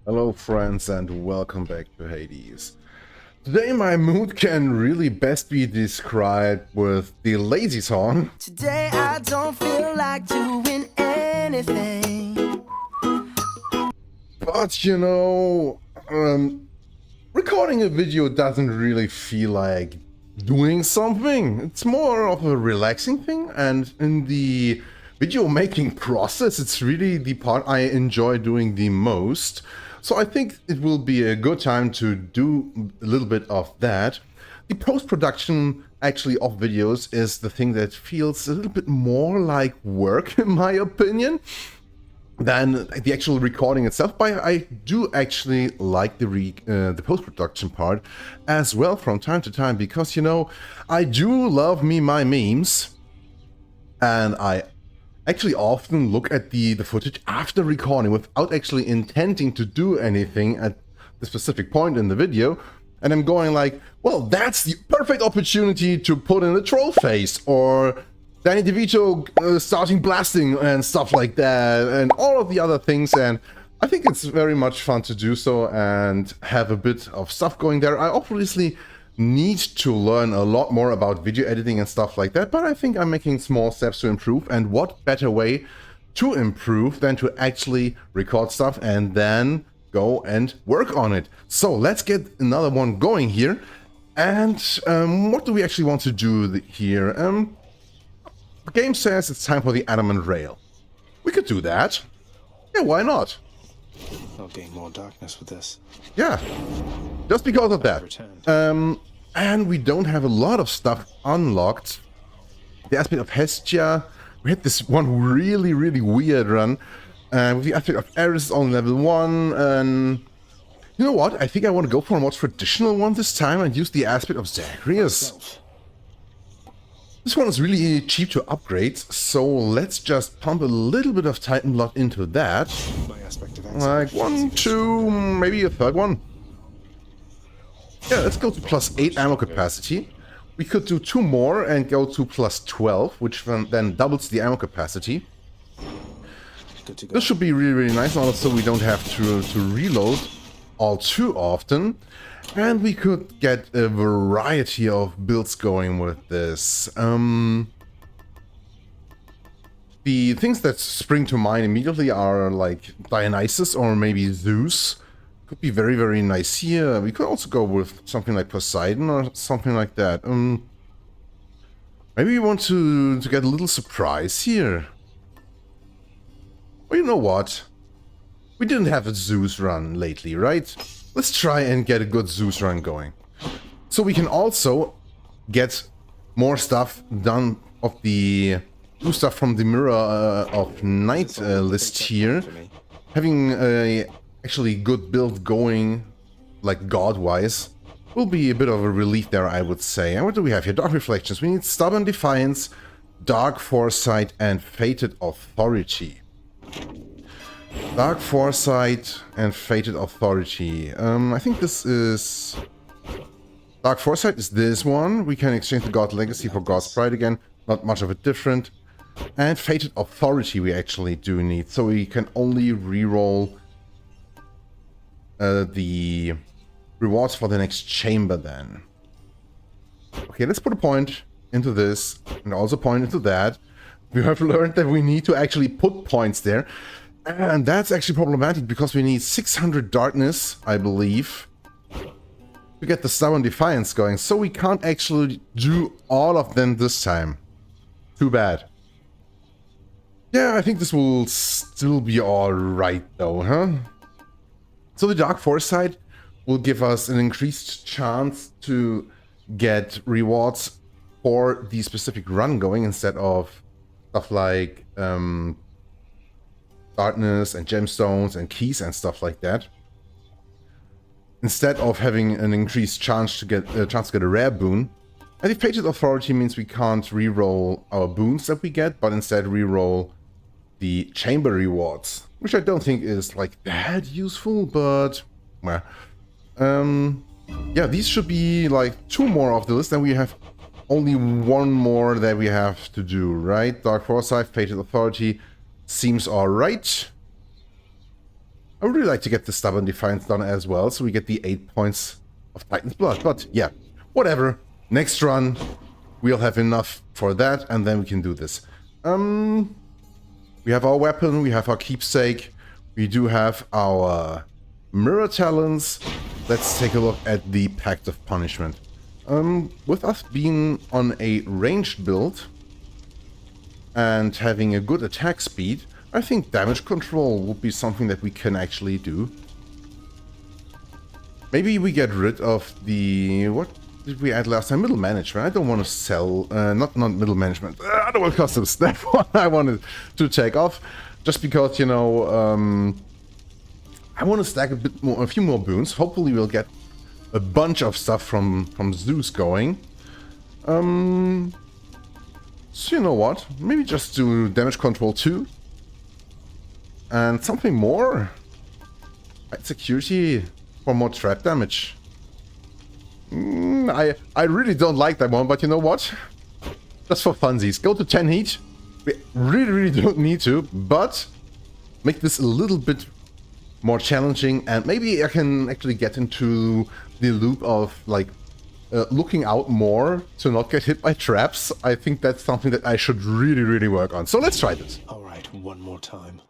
Hello friends and welcome back to Hades. Today my mood can really best be described with the lazy song. Today I don't feel like doing anything. But you know, recording a video doesn't really feel like doing something. It's more of a relaxing thing, and in the video making process it's really the part I enjoy doing the most. So I think it will be a good time to do a little bit of that. The post-production actually of videos is the thing that feels a little bit more like work in my opinion than the actual recording itself, but I do actually like the post-production part as well from time to time, because you know, I do love my memes, and I actually often look at the footage after recording without actually intending to do anything at the specific point in the video, and I'm going like, well, that's the perfect opportunity to put in a troll face, or Danny DeVito starting blasting and stuff like that, and all of the other things, and I think it's very much fun to do so and have a bit of stuff going there. I obviously need to learn a lot more about video editing and stuff like that, but I think I'm making small steps to improve, and what better way to improve than to actually record stuff and then go and work on it. So let's get another one going here. And what do we actually want to do here? The game says it's time for the Adamant Rail. We could do that. Yeah, why not? I'll gain more darkness with this. Yeah, just because of that. And we don't have a lot of stuff unlocked. The Aspect of Hestia, we had this one really weird run. With the Aspect of Eris on level 1, and you know what? I think I want to go for a more traditional one this time and use the Aspect of Zagreus. This one is really cheap to upgrade, so let's just pump a little bit of Titan Blood into that. Like 1, 2, maybe a third one. Yeah, let's go to +8 ammo capacity. We could do 2 more and go to +12, which then doubles the ammo capacity. This should be really nice, also we don't have to reload all too often. And we could get a variety of builds going with this. The things that spring to mind immediately are like Dionysus or maybe Zeus. Could be very nice here. We could also go with something like Poseidon or something like that. Maybe we want to get a little surprise here. Well, you know what? We didn't have a Zeus run lately, right? Let's try and get a good Zeus run going. So we can also get more stuff done of the new stuff from the Mirror of Night list here. Having a actually good build going, like god-wise, will be a bit of a relief there, I would say. And what do we have here? Dark Reflections. We need Stubborn Defiance, Dark Foresight, and Fated Authority. Dark Foresight and Fated Authority. I think this is... Dark Foresight is this one. We can exchange the God Legacy for God's Pride again. Not much of a different. And Fated Authority we actually do need. So we can only reroll the rewards for the next chamber then. Okay, let's put a point into this and also point into that. We have learned that we need to actually put points there. And that's actually problematic because we need 600 darkness, I believe, to get the Stubborn Defiance going. So we can't actually do all of them this time. Too bad. Yeah, I think this will still be alright though, huh? So the Dark Foresight will give us an increased chance to get rewards for the specific run going instead of stuff like darkness and gemstones and keys and stuff like that. Instead of having an increased chance to get a rare boon. And the Fated Authority means we can't reroll our boons that we get, but instead reroll the chamber rewards, which I don't think is like that useful, but well, yeah, these should be like 2 more of the list, and we have only 1 more that we have to do, right? Dark Foresight, Fated Authority seems alright. I would really like to get the Stubborn Defiance done as well, so we get the 8 points of Titan's Blood. But yeah, whatever. Next run, we'll have enough for that, and then we can do this. We have our weapon, we have our keepsake, we do have our mirror talents. Let's take a look at the Pact of Punishment. With us being on a ranged build and having a good attack speed, I think damage control would be something that we can actually do. Maybe we get rid of the... what did we add last time? Middle management. I don't want to sell... not middle management. Underworld customs. That one I wanted to take off. Just because, you know... I want to stack a few more boons. Hopefully we'll get a bunch of stuff from Zeus going. So you know what? Maybe just do damage control 2. And something more. Right, security for more trap damage. I really don't like that one, but you know what? Just for funsies. Go to 10 heat. We really don't need to, but make this a little bit more challenging, and maybe I can actually get into the loop of like looking out more to not get hit by traps. I think that's something that I should really work on. So let's try this. All right, one more time.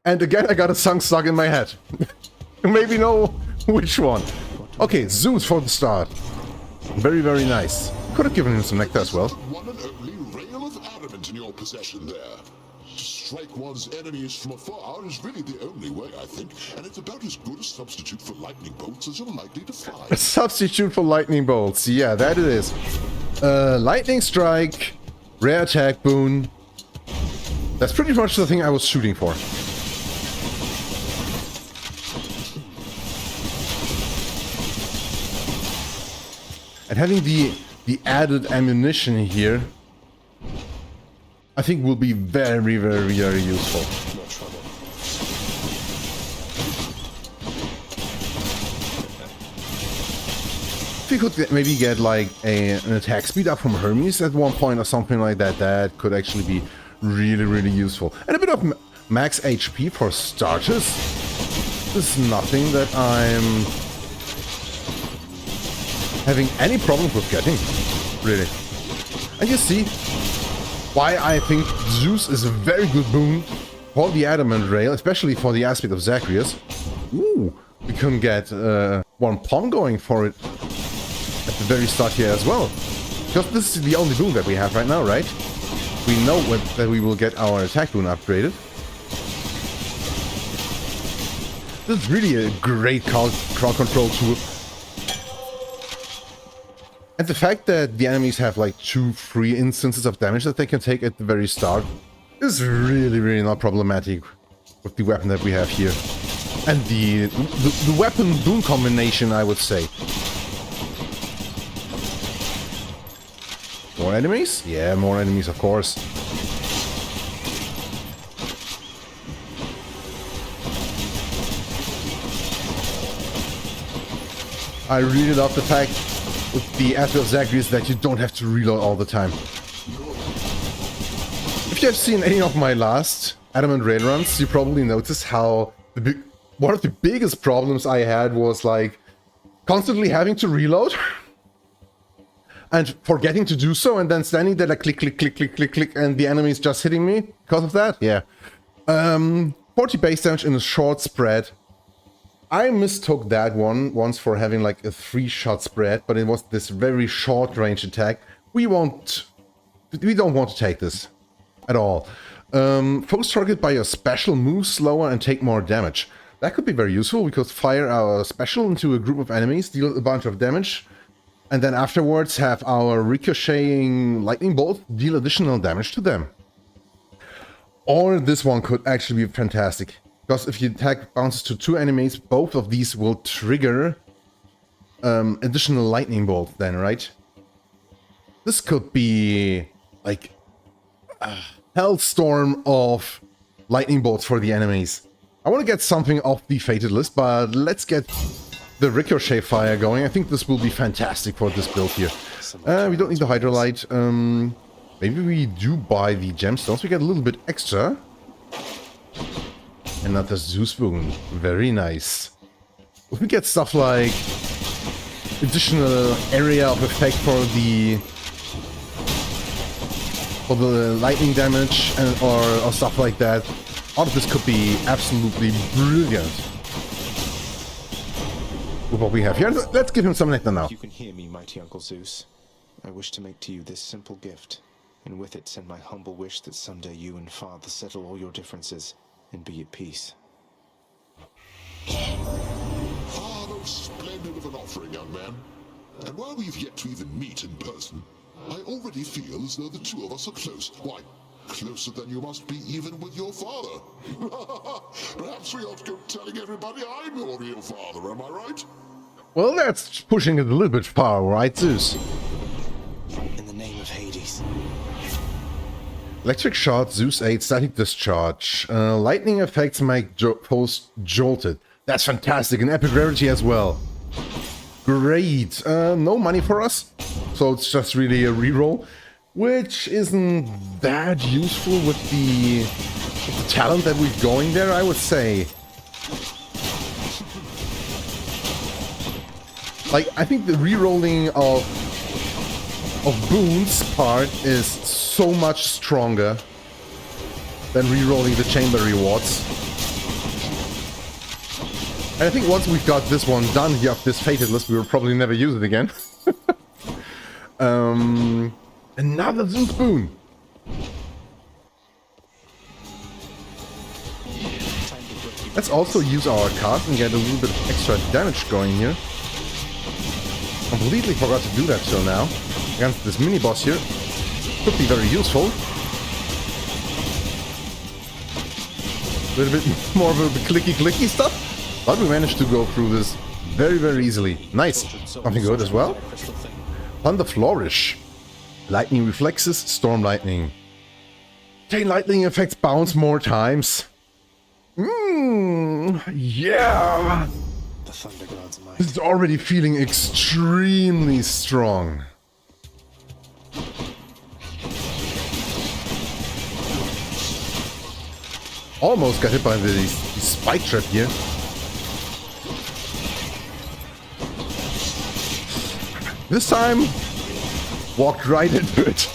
And again, I got a song stuck in my head. Maybe know which one. Okay, Zeus for the start. Very nice. Could have given him some nectar as well. One and only rail of adamant in your possession there. To strike one's enemies from afar is really the only way, I think, and it's about as good a substitute for lightning bolts as you're likely to find. A substitute for lightning bolts, yeah, that it is. Lightning strike, rare attack boon. That's pretty much the thing I was shooting for. And having the added ammunition here, I think will be very useful. No trouble. If we could maybe get like an attack speed up from Hermes at one point or something like that, that could actually be really useful. And a bit of max HP for starters. This is nothing that I'm having any problem with getting, really. And you see why I think Zeus is a very good boon for the Adamant Rail, especially for the Aspect of Zagreus. Ooh, we can get one pawn going for it at the very start here as well. Because this is the only boon that we have right now, right? We know that we will get our attack boon upgraded. This is really a great crowd control tool. And the fact that the enemies have like 2 free instances of damage that they can take at the very start is really not problematic with the weapon that we have here. And the weapon boon combination, I would say. More enemies? Yeah, more enemies, of course. I really love the fact with the Aspect of Zagreus that you don't have to reload all the time. If you have seen any of my last Adamant Rail runs, you probably noticed how one of the biggest problems I had was like constantly having to reload and forgetting to do so, and then standing there like click, and the enemy's just hitting me because of that. Yeah. 40 base damage in a short spread. I mistook that one once for having like a 3-shot spread, but it was this very short range attack. We don't want to take this at all. Focus target by your special, move slower and take more damage. That could be very useful. We could fire our special into a group of enemies, deal a bunch of damage, and then afterwards have our ricocheting lightning bolt deal additional damage to them. Or this one could actually be fantastic. Because if your attack bounces to 2 enemies, both of these will trigger additional lightning bolt then, right? This could be like a hellstorm of lightning bolts for the enemies. I want to get something off the fated list, but let's get the ricochet fire going. I think this will be fantastic for this build here. We don't need the hydrolite. Maybe we do buy the gemstones. We get a little bit extra. Another Zeus boon. Very nice. If we get stuff like additional area of effect for the lightning damage and or stuff like that, all of this could be absolutely brilliant. With what we have here, let's give him some nectar now. You can hear me, mighty Uncle Zeus. I wish to make to you this simple gift, and with it send my humble wish that someday you and Father settle all your differences and be at peace. Ah, most splendid of an offering, young man. And while we've yet to even meet in person, I already feel as though the two of us are close. Why, closer than you must be even with your father. Perhaps we ought to go telling everybody I'm your real father, am I right? Well, that's pushing it a little bit far, right, Zeus? In the name of Hades. Electric shot, Zeus 8, static discharge. Lightning effects make foes jolted. That's fantastic, and epic rarity as well. Great. No money for us, so it's just really a reroll, which isn't that useful with the talent that we're going there, I would say. Like, I think the rerolling of boons part is so much stronger than rerolling the chamber rewards. And I think once we've got this one done here of this fated list, we will probably never use it again. Another Zeus boon. Let's also use our card and get a little bit of extra damage going here. Completely forgot to do that till now. Against this mini boss here. Could be very useful. A little bit more of the clicky stuff. But we managed to go through this very, very easily. Nice. Something good as well. Thunder Flourish. Lightning Reflexes, Storm Lightning. Chain Lightning effects bounce more times. Yeah! The Thunder God's might. It's already feeling extremely strong. Almost got hit by the spike trap here. This time, walked right into it.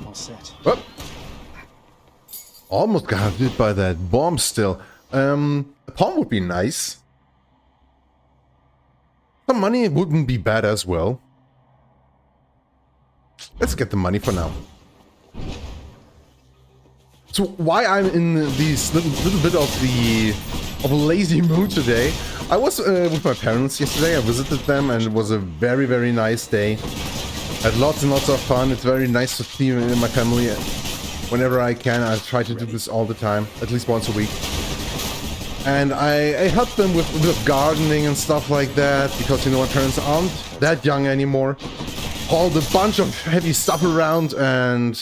All set. Oh. Almost got hit by that bomb still. A palm would be nice. Some money wouldn't be bad as well. Let's get the money for now. So why I'm in this little bit of a lazy mood today? I was with my parents yesterday. I visited them, and it was a very, very nice day. Had lots and lots of fun. It's very nice to see my family whenever I can. I try to do this all the time, at least once a week. And I helped them with a bit of gardening and stuff like that, because, you know, my parents aren't that young anymore. Hauled a bunch of heavy stuff around, and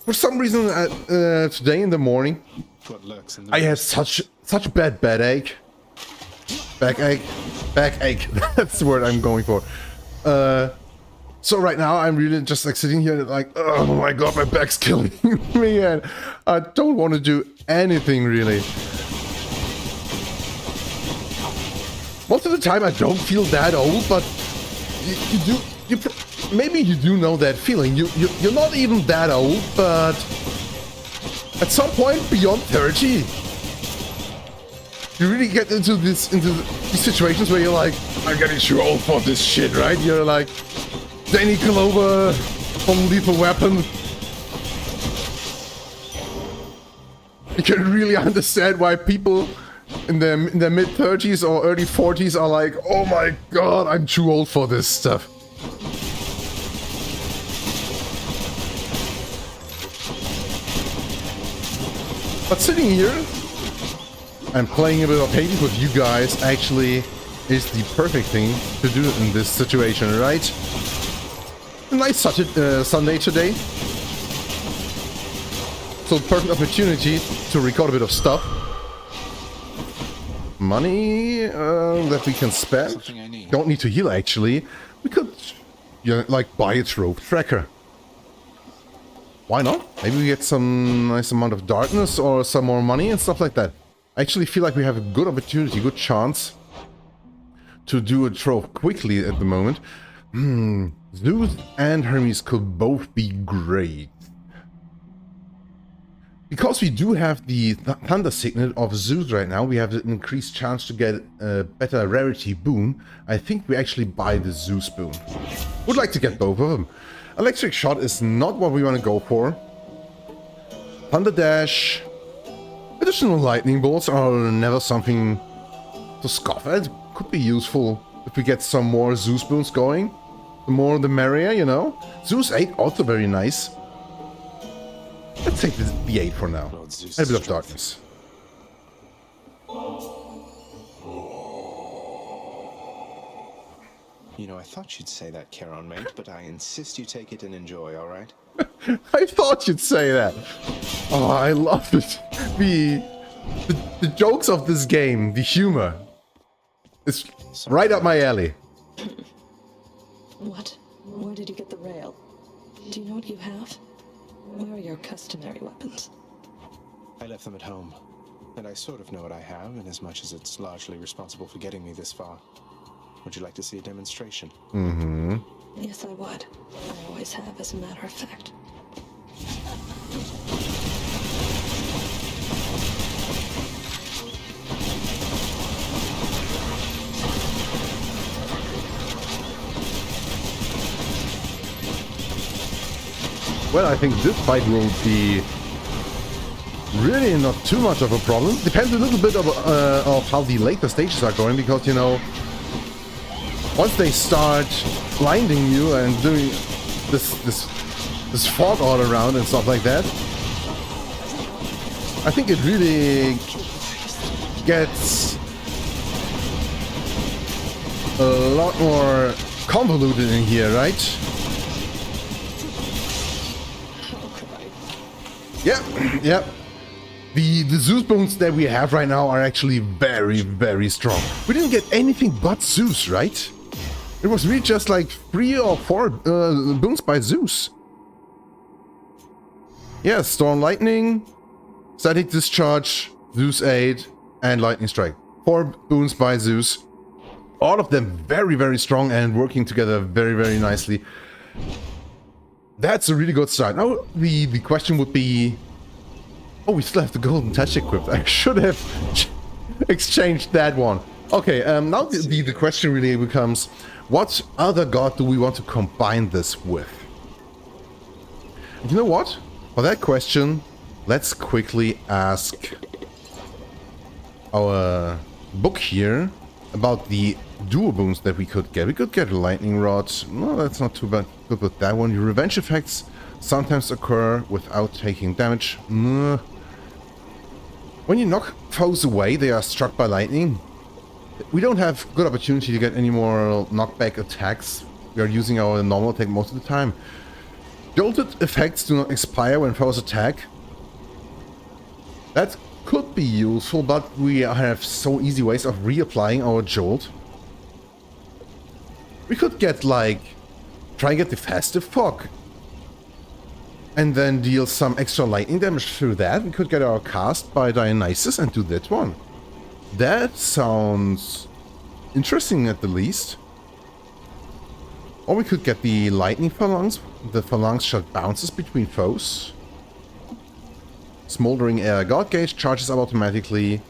for some reason today in the morning, I had such a bad backache. Backache. That's the word I'm going for. So right now I'm really just like sitting here like, oh my god, my back's killing me, and I don't want to do anything really. Most of the time I don't feel that old, but you do. Maybe you do know that feeling. You're not even that old, but at some point beyond 30, you really get into these situations where you're like, I'm getting too old for this shit, right? You're like Danny Glover from Lethal Weapon. You can really understand why people in their mid-30s or early 40s are like, oh my god, I'm too old for this stuff. But sitting here and playing a bit of Hades with you guys actually is the perfect thing to do in this situation, right? A nice Sunday today. So perfect opportunity to record a bit of stuff. Money that we can spend. Don't need to heal actually. We could Yeah, like buy a trove tracker. Why not? Maybe we get some nice amount of darkness or some more money and stuff like that. I actually feel like we have a good opportunity, good chance to do a trove quickly at the moment. Zeus and Hermes could both be great. Because we do have the Thunder Signet of Zeus right now, we have an increased chance to get a better rarity boon. I think we actually buy the Zeus boon. Would like to get both of them. Electric Shot is not what we want to go for. Thunder Dash. Additional lightning bolts are never something to scoff at. Could be useful if we get some more Zeus boons going. The more the merrier, you know. Zeus 8 also very nice. Let's take the 8 for now. And a bit of darkness. You know, I thought you'd say that, Charon mate, but I insist you take it and enjoy, alright? I thought you'd say that. Oh, I love it. The jokes of this game, the humor. It's right up my alley. What? Where did you get the rail? Do you know what you have? Where are your customary weapons? I left them at home, and I sort of know what I have, in as much as it's largely responsible for getting me this far. Would you like to see a demonstration? Mm-hmm. Yes, I would. I always have, as a matter of fact. Well, I think this fight will be really not too much of a problem. Depends a little bit of how the later stages are going, because, you know, once they start blinding you and doing this fog all around and stuff like that, I think it really gets a lot more convoluted in here, right? Yep. The Zeus boons that we have right now are actually very, very strong. We didn't get anything but Zeus, right? It was really just like 3 or 4 boons by Zeus. Yeah, Storm Lightning, Static Discharge, Zeus 8, and Lightning Strike. 4 boons by Zeus. All of them very, very strong and working together very, very nicely. That's a really good start. Now, the question would be... Oh, we still have the Golden Touch equipped. I should have exchanged that one. Okay, now the question really becomes, what other god do we want to combine this with? You know what? For that question, let's quickly ask our book here about the duo boons that we could get. We could get a Lightning Rod. No, that's not too bad. Good with that one. Your revenge effects sometimes occur without taking damage. When you knock foes away, they are struck by lightning. We don't have good opportunity to get any more knockback attacks. We are using our normal attack most of the time. Jolted effects do not expire when foes attack. That could be useful, but we have so easy ways of reapplying our jolt. We could get, like, try and get the Festive Fog. And then deal some extra lightning damage through that. We could get our cast by Dionysus and do that one. That sounds interesting at the least. Or we could get the lightning phalanx. The phalanx shot bounces between foes. Smoldering air god gauge charges up automatically.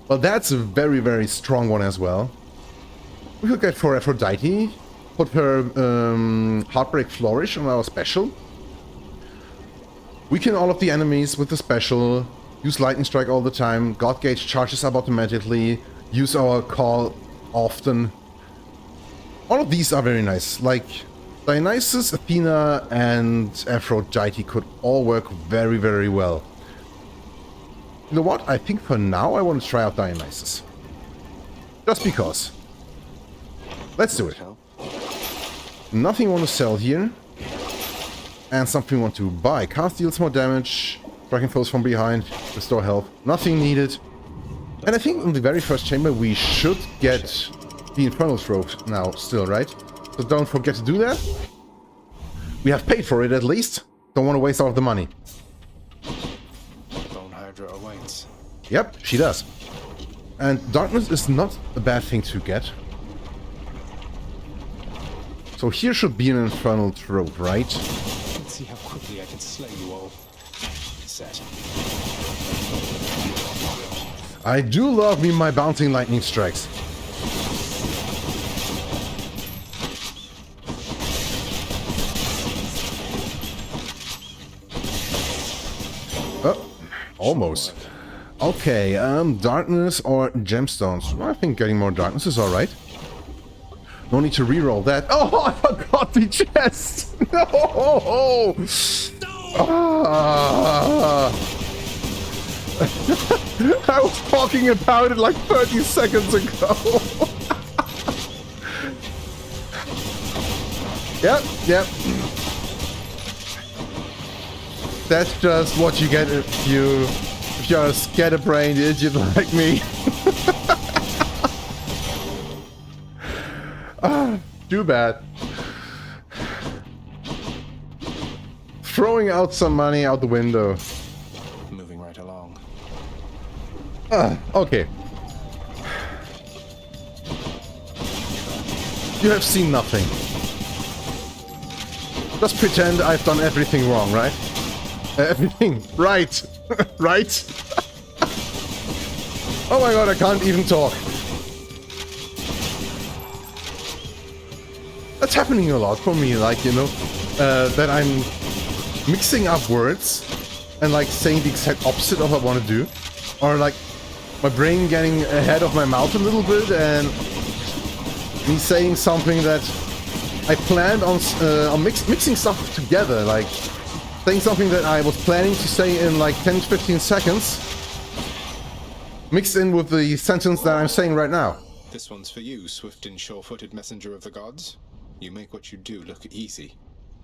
Well, that's a very, very strong one as well. We could get for Aphrodite. Put her Heartbreak Flourish on our special. Weaken all of the enemies with the special. Use Lightning Strike all the time. God Gauge charges up automatically. Use our call often. All of these are very nice. Like Dionysus, Athena, and Aphrodite could all work very, very well. You know what? I think for now I want to try out Dionysus. Just because. Let's do it. Nothing I want to sell here. And something we want to buy. Cast deals more damage. Striking foes from behind. Restore health. Nothing needed. And I think in the very first chamber we should get the Infernal Trove now still, right? So don't forget to do that. We have paid for it at least. Don't want to waste all of the money. Bone Hydra awaits. Yep, she does. And darkness is not a bad thing to get. So here should be an infernal throat, right? Let's see how quickly I can slay you all. Set. I do love me my bouncing lightning strikes. Oh, almost. Okay, darkness or gemstones. Well, I think getting more darkness is alright. No need to reroll that. Oh, I forgot the chest! No! Ah. I was talking about it like 30 seconds ago. Yep. That's just what you get if you're a scatterbrained idiot like me. Too bad. Throwing out some money out the window. Moving right along. Okay. You have seen nothing. Just pretend I've done everything wrong, right? Everything right. Right? Oh my god, I can't even talk. That's happening a lot for me, like, you know, that I'm mixing up words and like saying the exact opposite of what I want to do. Or like my brain getting ahead of my mouth a little bit and me saying something that I planned on mixing stuff together, like saying something that I was planning to say in like 10 to 15 seconds mixed in with the sentence that I'm saying right now. This one's for you, swift and sure-footed messenger of the gods. You make what you do look easy,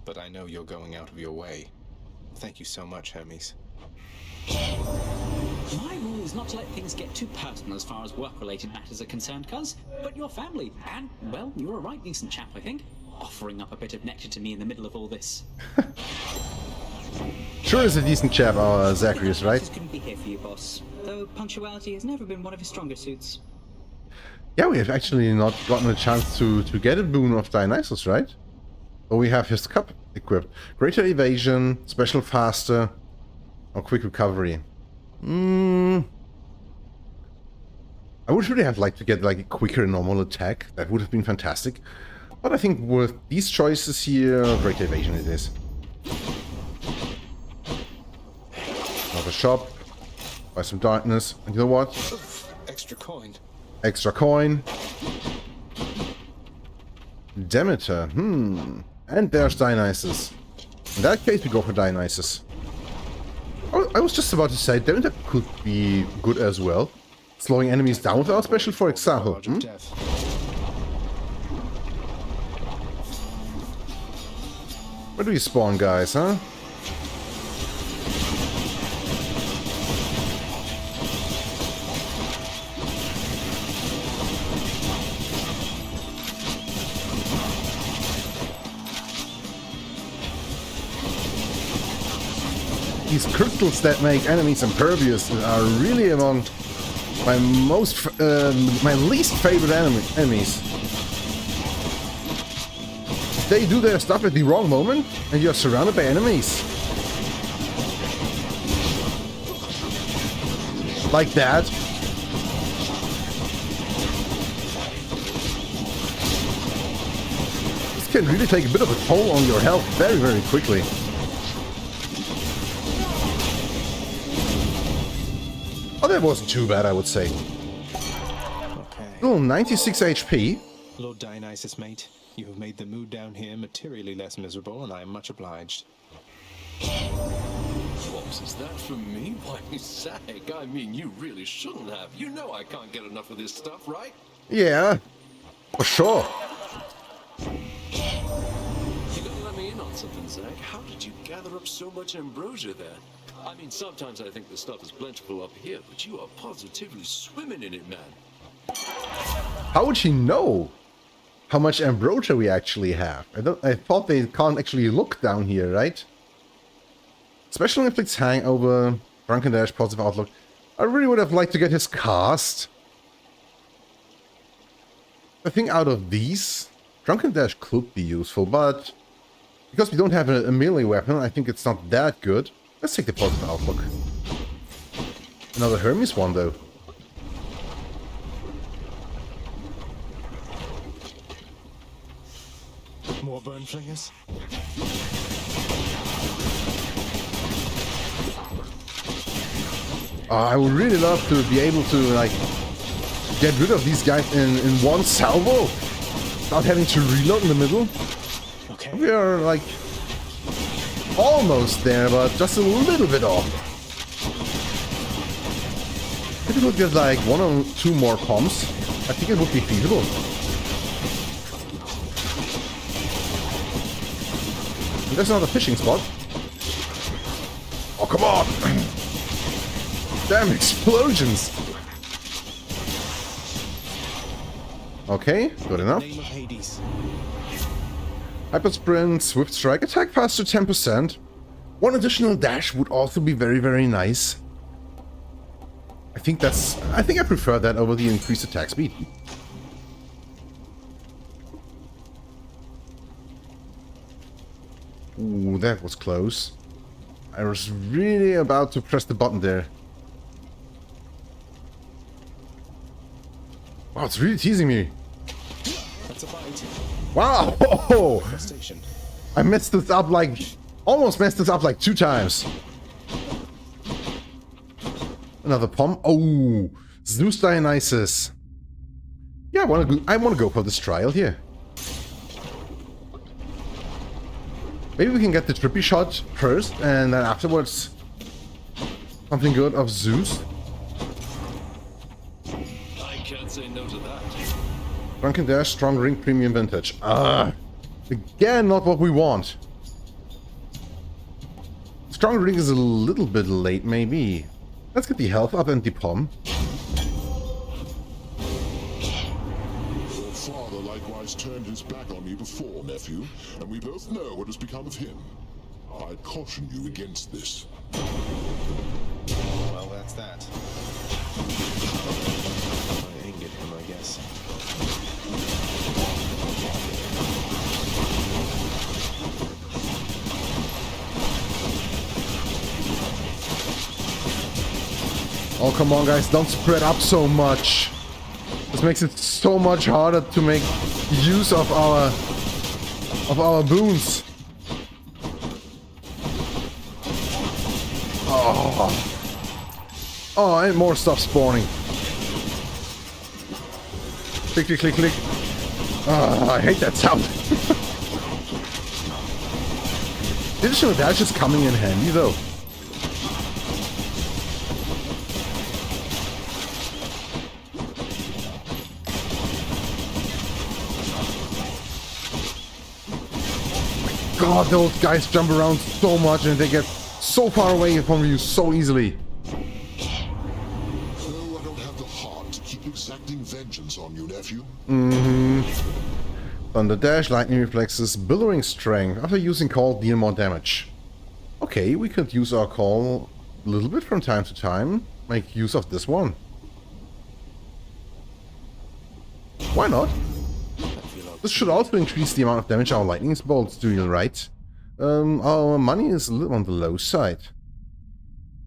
but I know you're going out of your way. Thank you so much, Hermes. My rule is not to let things get too personal as far as work-related matters are concerned, cuz. But your family, and, well, you're a right decent chap, I think. Offering up a bit of nectar to me in the middle of all this. Sure is a decent chap, our Zagreus, right? Just couldn't be here for you, boss. Though punctuality has never been one of his stronger suits. Yeah, we have actually not gotten a chance to get a boon of Dionysus, right? But we have his cup equipped. Greater evasion, special faster, or quick recovery. I would really have liked to get like a quicker normal attack. That would have been fantastic. But I think with these choices here, greater evasion it is. Another shop. Buy some darkness. And you know what? Extra coin. Extra coin. Demeter. And there's Dionysus. In that case, we go for Dionysus. I was just about to say, Demeter could be good as well. Slowing enemies down without special, for example. Where do you spawn, guys, huh? These crystals that make enemies impervious are really among my my least favorite enemies. They do their stuff at the wrong moment, and you're surrounded by enemies. Like that. This can really take a bit of a toll on your health very, very quickly. Oh, that wasn't too bad, I would say. Okay. Oh, 96 HP. Lord Dionysus, mate, you have made the mood down here materially less miserable, and I am much obliged. What is that from me? Why, sag, I mean, you really shouldn't have. You know I can't get enough of this stuff, right? Yeah, for sure. You gotta let me in on something, Zag. How did you gather up so much ambrosia there? I mean, sometimes I think the stuff is plentiful up here, but you are positively swimming in it, man. How would she know? how much ambrosia we actually have. I thought they can't actually look down here, right? Special inflicts hangover, drunken dash, positive outlook. I really would have liked to get his cast. I think out of these, drunken dash could be useful, but because we don't have a melee weapon, I think it's not that good. Let's take the positive outlook. Another Hermes one though. More burn flingers? I would really love to be able to, like, get rid of these guys in one salvo without having to reload in the middle. Okay. We are, like, almost there, but just a little bit off. If we could get, like, 1 or 2 more pumps, I think it would be feasible. And there's another fishing spot. Oh, come on! Damn explosions! Okay, good enough. Name of Hades. Hyper sprint, swift strike, attack faster 10%. 1 additional dash would also be very, very nice. I think I prefer that over the increased attack speed. Ooh, that was close. I was really about to press the button there. Wow, it's really teasing me. That's a bite. Wow! Oh, Crustacean. I messed this up like... Almost messed this up like 2 times. Another pom. Oh, Zeus Dionysus. Yeah, I wanna go for this trial here. Maybe we can get the trippy shot first, and then afterwards something good of Zeus. I can't say no to that. Drunken Dash, Strong Ring, Premium Vintage. Again, not what we want. Strong Ring is a little bit late, maybe. Let's get the health up and the pom. Your father likewise turned his back on me before, nephew, and we both know what has become of him. I'd caution you against this. Well, that's that. I angered him, I guess. Oh, come on, guys, don't spread up so much. This makes it so much harder to make use of our boons. Oh, and more stuff spawning. Click, click, click, click. I hate that sound. Additional dash is coming in handy, though. God, those guys jump around so much and they get so far away from you so easily. Oh, I don't have the heart to keep exacting vengeance on you, nephew. Thunder Dash, Lightning Reflexes, Billowing Strength. After using Call, deal more damage. Okay, we could use our Call a little bit from time to time. Make use of this one. Why not? This should also increase the amount of damage our lightning bolts do, right? Our money is a little on the low side.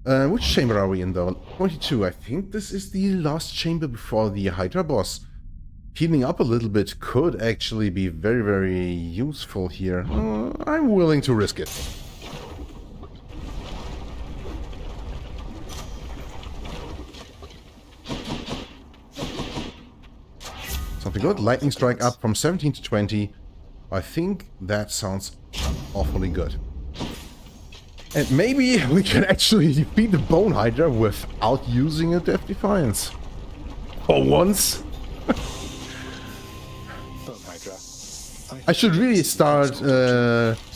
Which chamber are we in though? 22. I think this is the last chamber before the Hydra boss. Healing up a little bit could actually be very, very useful here. I'm willing to risk it. Something good. Lightning Strike up from 17 to 20. I think that sounds awfully good. And maybe we can actually defeat the Bone Hydra without using a Death Defiance. For once. Bone Hydra. I should really start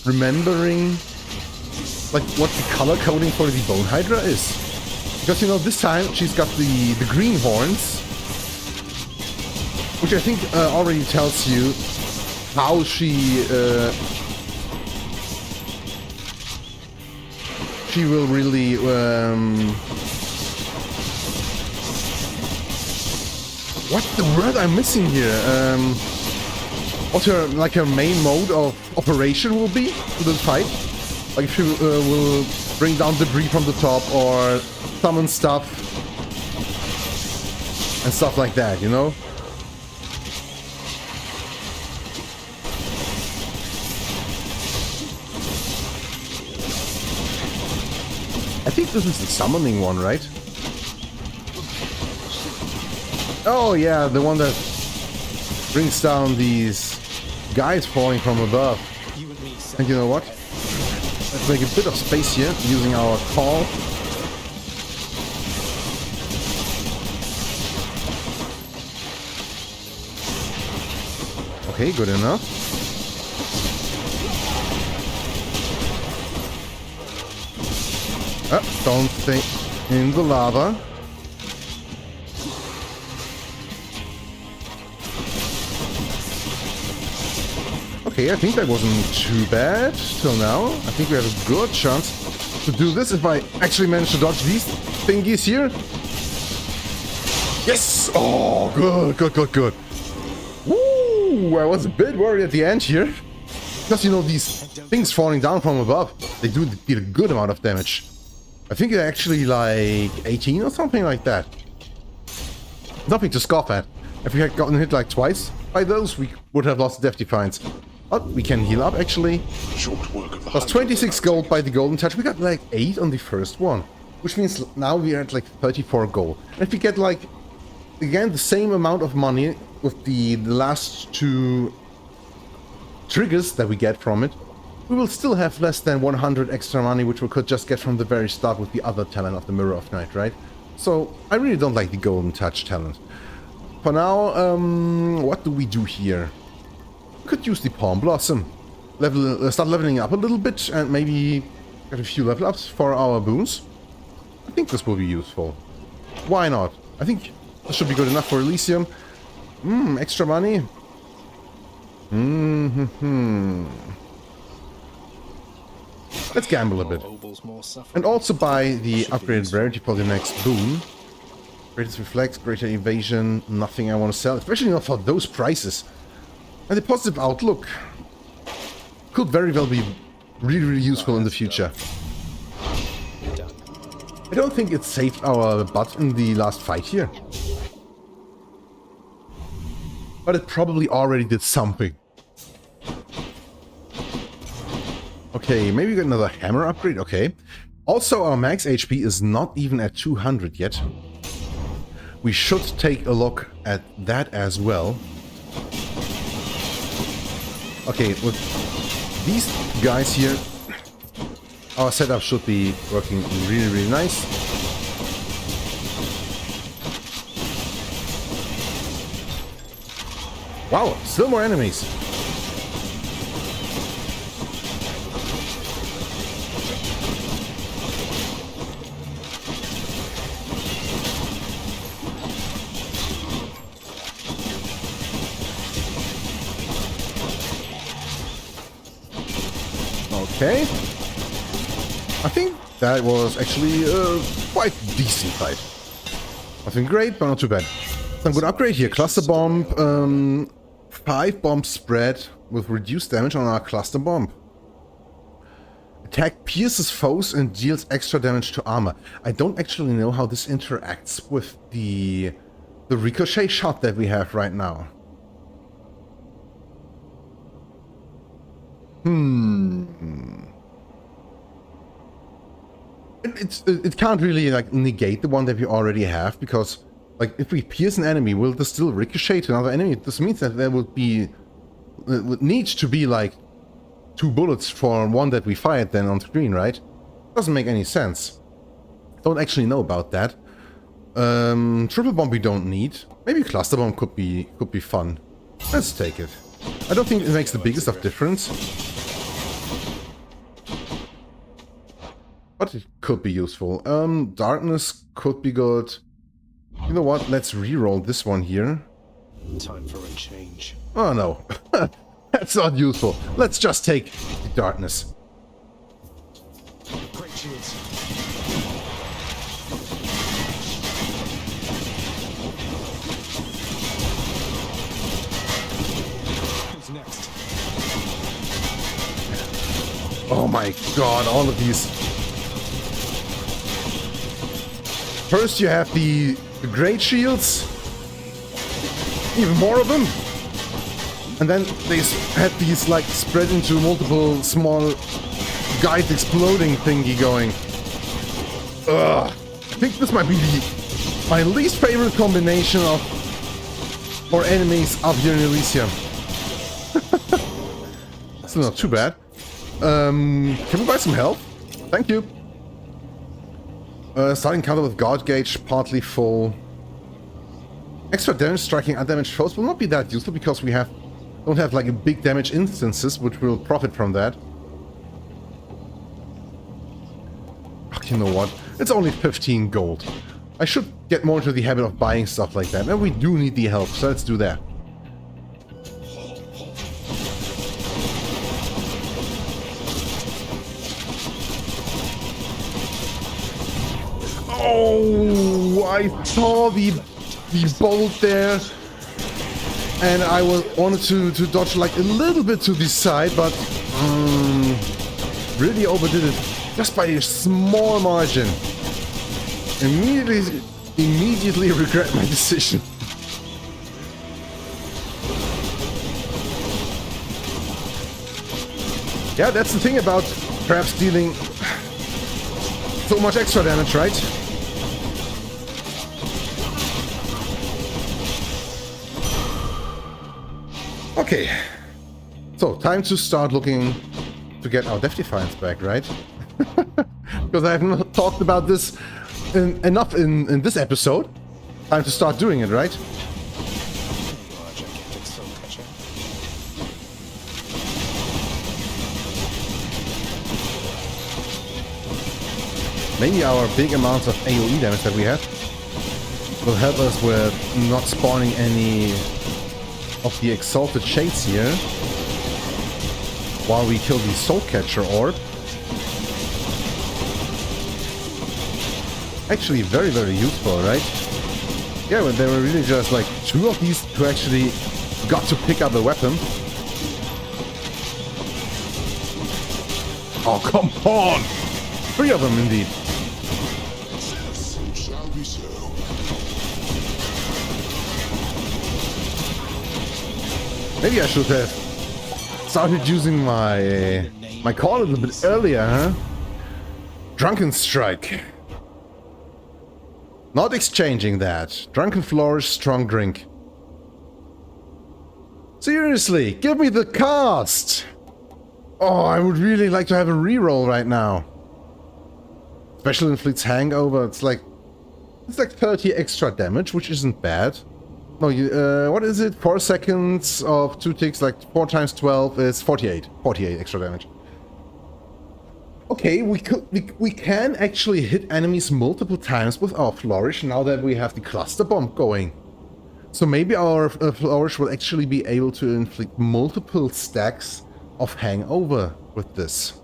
remembering like what the color coding for the Bone Hydra is. Because, you know, this time she's got the green horns, which I think already tells you how she will really what the word I'm missing here? What her like her main mode of operation will be in the fight? Like if she will bring down debris from the top or summon stuff and stuff like that, you know? I think this is the summoning one, right? Oh yeah, the one that brings down these guys falling from above. And you know what? Let's make a bit of space here using our call. Okay, good enough. Don't stay in the lava. Okay, I think that wasn't too bad till now. I think we have a good chance to do this if I actually manage to dodge these thingies here. Yes! Oh, good. Woo! I was a bit worried at the end here. Because, you know, these things falling down from above, they do deal a good amount of damage. I think they're actually like 18 or something like that. Nothing to scoff at. If we had gotten hit like twice by those, we would have lost Death Defiance. But we can heal up actually. Plus 26 gold by the golden touch. We got like 8 on the first one. Which means now we are at like 34 gold. And if we get like, again, the same amount of money with the last 2 triggers that we get from it, we will still have less than 100 extra money, which we could just get from the very start with the other talent of the Mirror of Night, right? So I really don't like the golden touch talent. For now, what do we do here? We could use the Palm Blossom. Start leveling up a little bit and maybe get a few level ups for our boons. I think this will be useful. Why not? I think this should be good enough for Elysium. Extra money. Let's gamble a bit. And also buy the upgraded rarity for the next boon. Greatest reflex, greater evasion, nothing I want to sell, especially not for those prices. And the positive outlook could very well be really useful in the future. I don't think it saved our butt in the last fight here. But it probably already did something. Okay, maybe we get another hammer upgrade, okay. Also, our max HP is not even at 200 yet. We should take a look at that as well. Okay, with these guys here, our setup should be working really nice. Wow, still more enemies. Okay. I think that was actually a quite decent fight. Nothing great, but not too bad. Some good upgrade here. Cluster bomb, 5 bomb spread with reduced damage on our cluster bomb. Attack pierces foes and deals extra damage to armor. I don't actually know how this interacts with the ricochet shot that we have right now. It can't really like negate the one that we already have, because like if we pierce an enemy, will this still ricochet to another enemy? This means that there would need to be like 2 bullets for one that we fired then on screen, right? Doesn't make any sense. Don't actually know about that. Triple bomb we don't need. Maybe cluster bomb could be fun. Let's take it. I don't think it makes the biggest of difference. But it could be useful. Darkness could be good. You know what? Let's re-roll this one here. Time for a change. Oh no. That's not useful. Let's just take the darkness. Great shields. Who's next? Oh my god, all of these. First you have the great shields. Even more of them. And then they had these like spread into multiple small guide exploding thingy going. Ugh. I think this might be my least favorite combination of for enemies up here in Elysium. Still not too bad. Can we buy some health? Thank you. Starting counter with guard gauge partly full. Extra damage striking undamaged foes will not be that useful because we don't have like a big damage instances which will profit from that. Ugh, you know what? It's only 15 gold. I should get more into the habit of buying stuff like that. And we do need the help, so let's do that. Oh, I saw the bolt there, and I wanted to dodge like a little bit to the side, but really overdid it just by a small margin. Immediately regret my decision. Yeah, that's the thing about perhaps dealing so much extra damage, right? Okay, so time to start looking to get our Death Defiance back, right? Because I have not talked about this enough in this episode. Time to start doing it, right? Maybe our big amounts of AoE damage that we have will help us with not spawning any of the Exalted Shades here while we kill the Soul Catcher Orb. Actually very, very useful, right? Yeah, but there were really just like 2 of these who actually got to pick up a weapon. Oh, come on! 3 of them indeed. Shall be so. Maybe I should have started using my call a little bit earlier, huh? Drunken Strike. Not exchanging that. Drunken Flourish, Strong Drink. Seriously, give me the cast! Oh, I would really like to have a reroll right now. Special Inflicts Hangover, it's like 30 extra damage, which isn't bad. No, what is it? 4 seconds of 2 ticks, like 4 times 12 is 48. 48 extra damage. Okay, we can actually hit enemies multiple times with our Flourish now that we have the Cluster Bomb going. So maybe our Flourish will actually be able to inflict multiple stacks of Hangover with this.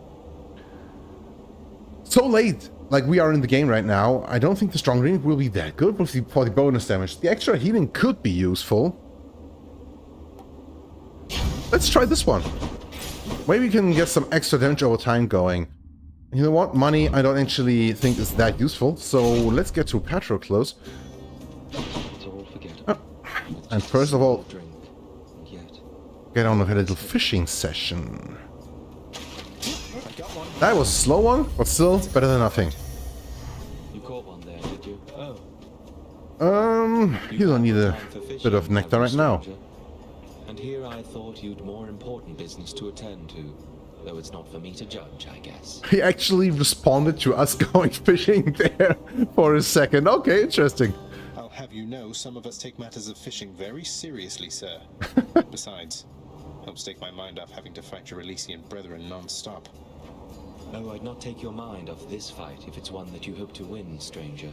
So late, like we are in the game right now, I don't think the Strong Drink will be that good for the bonus damage. The extra healing could be useful. Let's try this one. Maybe we can get some extra damage over time going. You know what? Money I don't actually think is that useful, so let's get to Patroclus. And first of all, get on with a little fishing session. That was a slow one, but still better than nothing. You caught one there, did you? You don't need a bit of nectar right now. And here I thought you'd more important business to attend to. Though it's not for me to judge, I guess. He actually responded to us going fishing there for a second. Okay, interesting. I'll have you know, some of us take matters of fishing very seriously, sir. Besides, helps take my mind off having to fight your Elysian brethren non-stop. Oh, I'd not take your mind off this fight if it's one that you hope to win, stranger.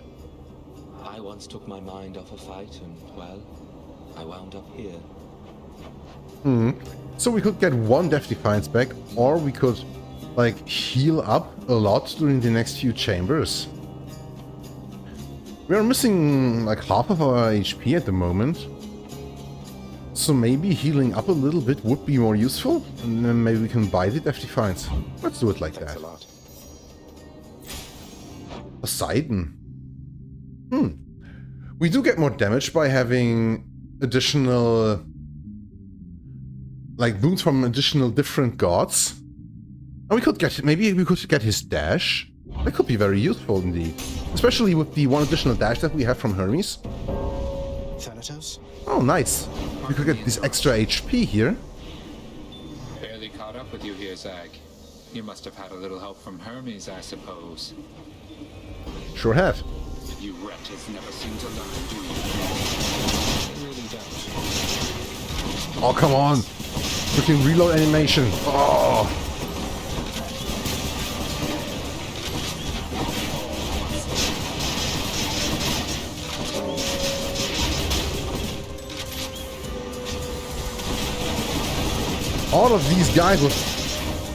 I once took my mind off a fight and, well, I wound up here. So we could get one Death Defiance back, or we could, like, heal up a lot during the next few chambers. We are missing, like, half of our HP at the moment. So maybe healing up a little bit would be more useful, and then maybe we can buy the Death Defiance. Let's do it like Thanks that. a lot. Poseidon. We do get more damage by having additional, like, boons from additional different gods. And we could get, maybe we could get his dash. That could be very useful indeed. Especially with the one additional dash that we have from Hermes. Thanatos? Oh, nice. We could get this extra HP here. Barely caught up with you here, Zag. You must have had a little help from Hermes, I suppose. Sure have. You wretches never seem to learn, do you? I really don't. Oh, come on. Freaking reload animation. Oh. All of these guys with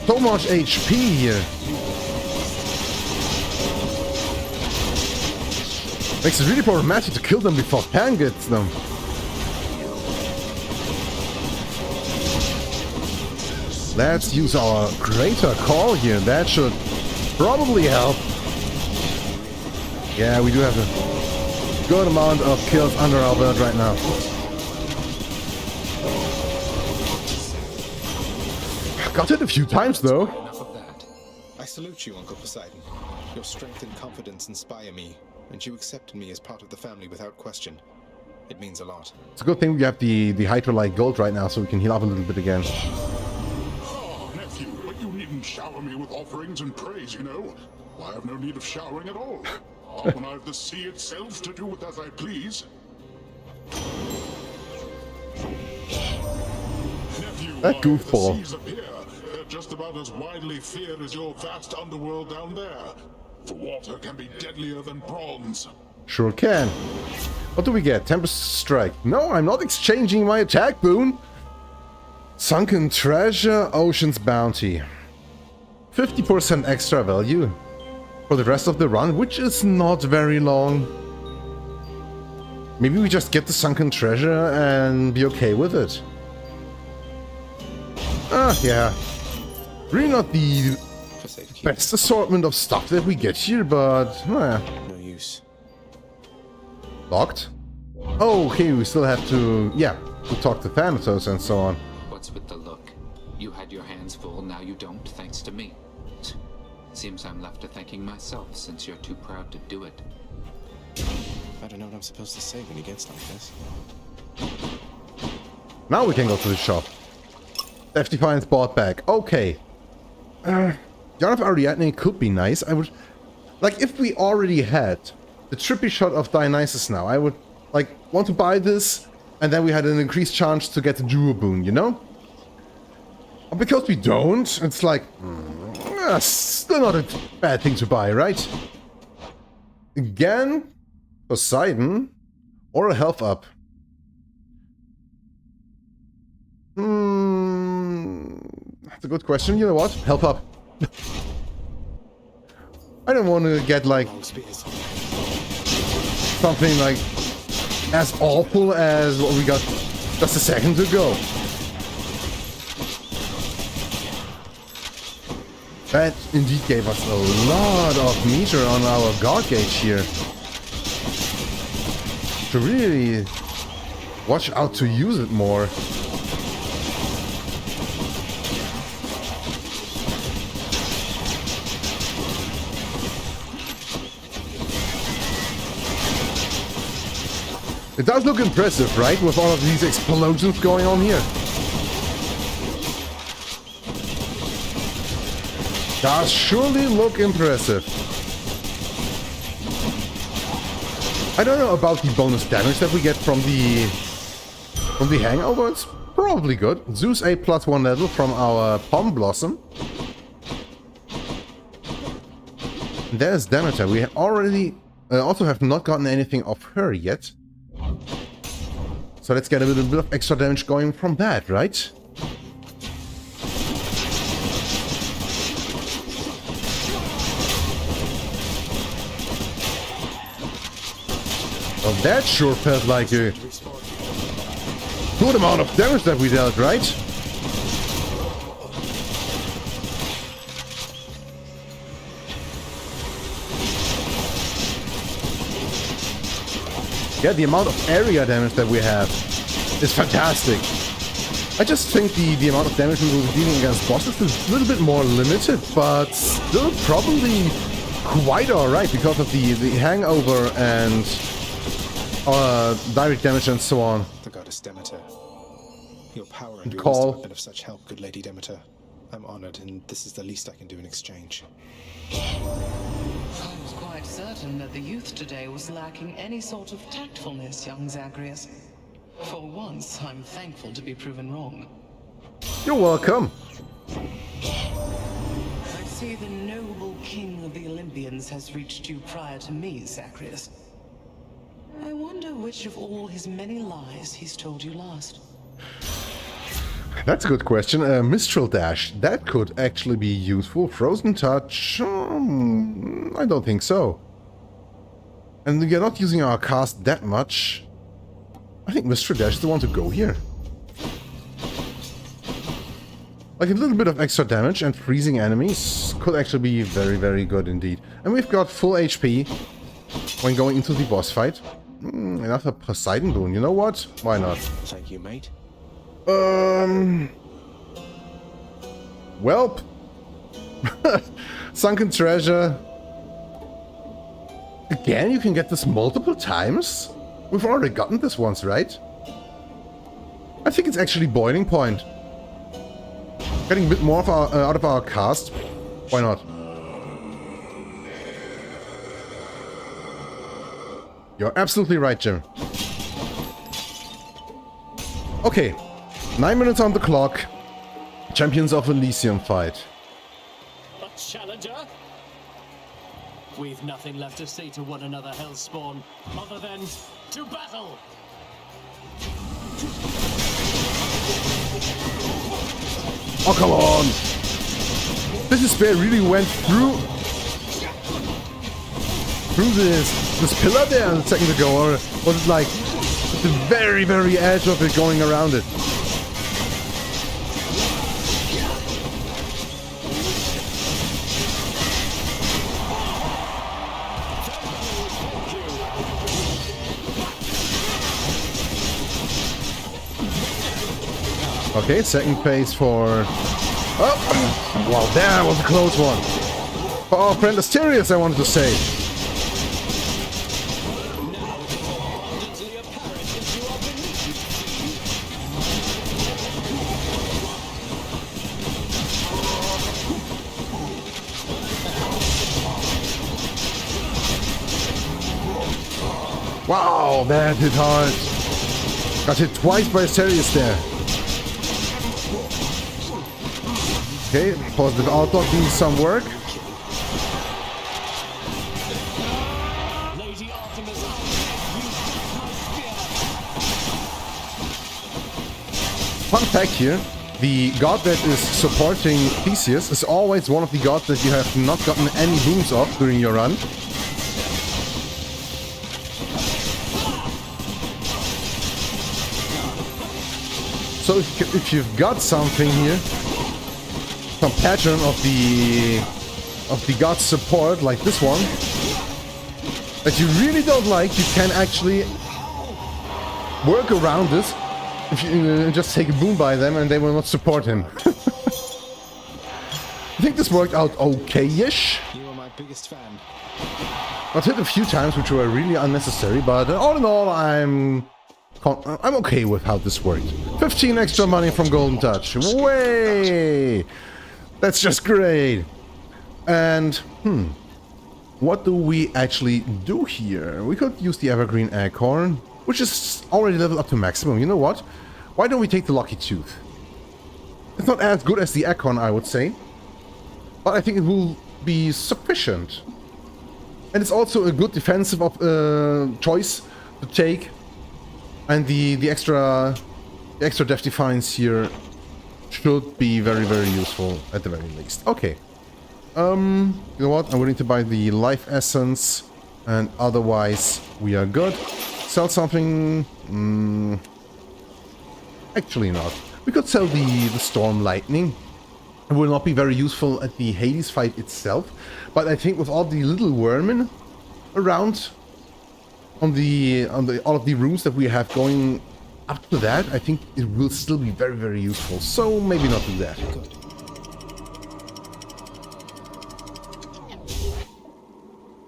so much HP here. Makes it really problematic to kill them before Pan gets them. Let's use our greater call here. That should probably help. Yeah, we do have a good amount of kills under our belt right now. Got it a few times though. Enough of that. I salute you, Uncle Poseidon. Your strength and confidence inspire me, and you accepted me as part of the family without question. It means a lot. It's a good thing we have the Hydrolite Gold right now, so we can heal up a little bit again. Oh, nephew, but you needn't shower me with offerings and praise, you know. I have no need of showering at all. Not when I have the sea itself to do with as I please. Nephew, That why, goofball. the seas up here, they're just about as widely feared as your vast underworld down there. For water can be deadlier than bronze. Sure can. What do we get? Tempest Strike. No, I'm not exchanging my attack boon. Sunken Treasure, Ocean's Bounty. 50% extra value for the rest of the run, which is not very long. Maybe we just get the Sunken Treasure and be okay with it. Ah, yeah. Really not the For safekeeping. best assortment of stuff that we get here, but... No use. Locked? Oh, okay, we still have to... Yeah, to talk to Thanatos and so on. What's with the look? You had your hands full, now you don't, thanks to me. Seems I'm left to thanking myself, since you're too proud to do it. I don't know what I'm supposed to say when he gets like this. Now we can go to the shop. Death Defiance bought back. Okay. Yarn of Ariadne could be nice. I would... Like, if we already had the trippy shot of Dionysus now, I would, like, want to buy this, and then we had an increased chance to get the Duo Boon, you know? But because we don't, it's like... still not a bad thing to buy, right? Again, Poseidon, or a health up. That's a good question. You know what? Health up. I don't want to get like Long spears. something like as awful as what we got just a second ago. That indeed gave us a lot of meter on our guard gauge here. To really watch out to use it more. It does look impressive, right? With all of these explosions going on here. Does surely look impressive. I don't know about the bonus damage that we get from the hangover. It's probably good. Zeus A +1 level from our Palm Blossom. And there's Demeter. We already also have not gotten anything of her yet. So let's get a little bit of extra damage going from that, right? Well, that sure felt like a good amount of damage that we dealt, right? Yeah, the amount of area damage that we have is fantastic. I just think the amount of damage we will be dealing against bosses is a little bit more limited, but still probably quite alright because of the hangover and direct damage and so on. The goddess Demeter. Your power and your Call. wisdom have been of such help, good Lady Demeter. I'm honored, and this is the least I can do in exchange. I was quite certain that the youth today was lacking any sort of tactfulness, young Zagreus. For once, I'm thankful to be proven wrong. You're welcome. I see the noble king of the Olympians has reached you prior to me, Zagreus. I wonder which of all his many lies he's told you last. That's a good question. Mistral Dash, that could actually be useful. Frozen Touch, I don't think so. And we are not using our cast that much. I think Mistral Dash is the one to go here. Like a little bit of extra damage and freezing enemies could actually be very, very good indeed. And we've got full HP when going into the boss fight. Another Poseidon boon, you know what? Why not? Thank you, mate. Welp. Sunken treasure. Again, you can get this multiple times? We've already gotten this once, right? I think it's actually boiling point. Getting a bit more of our, out of our cast. Why not? You're absolutely right, Jim. Okay. 9 minutes on the clock. Champions of Elysium fight. A challenger? We've nothing left to say to one another, Hellspawn, other than to battle! Oh, come on! This despair really went through this pillar there a second ago, or was it like the very, very edge of it going around it? Okay, second place for... Oh! Wow, that was a close one. For our friend Asterius, I wanted to say. Wow, that hit hard. Got hit twice by Asterius there. Okay, positive outlook needs some work. Fun fact here, the god that is supporting Theseus is always one of the gods that you have not gotten any boons of during your run. So if you've got something here, some pattern of the god's support, like this one, that you really don't like, you can actually work around this if you just take a boon by them and they will not support him. I think this worked out okay-ish. You are my biggest fan. Got hit a few times, which were really unnecessary, but all in all, I'm okay with how this worked. 15 extra money from Golden Touch. Way! That's just great. And, what do we actually do here? We could use the Evergreen Acorn, which is already leveled up to maximum. You know what? Why don't we take the Lucky Tooth? It's not as good as the Acorn, I would say, but I think it will be sufficient. And it's also a good defensive choice to take. And the extra Death Defiance here should be very, very useful at the very least. Okay. You know what? I'm willing to buy the Life Essence, and otherwise we are good. sell something? Actually not. We could sell the Storm Lightning. It will not be very useful at the Hades fight itself, but I think with all the little vermin around on all of the rooms that we have going up to that, I think it will still be very, very useful. So maybe not do that.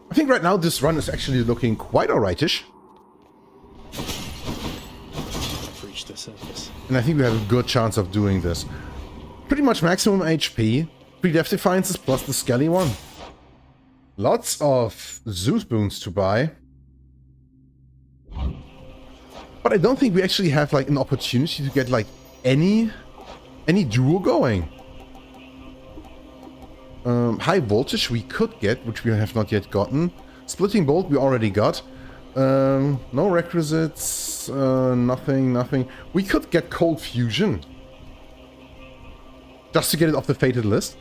I think right now this run is actually looking quite alrightish. Reach the surface. And I think we have a good chance of doing this. Pretty much maximum HP, 3 Death Defiances plus the Skelly one. Lots of Zeus boons to buy. But I don't think we actually have like an opportunity to get like any duo going. High voltage we could get, which we have not yet gotten. Splitting bolt we already got. No requisites, nothing. We could get cold fusion. Just to get it off the fated list.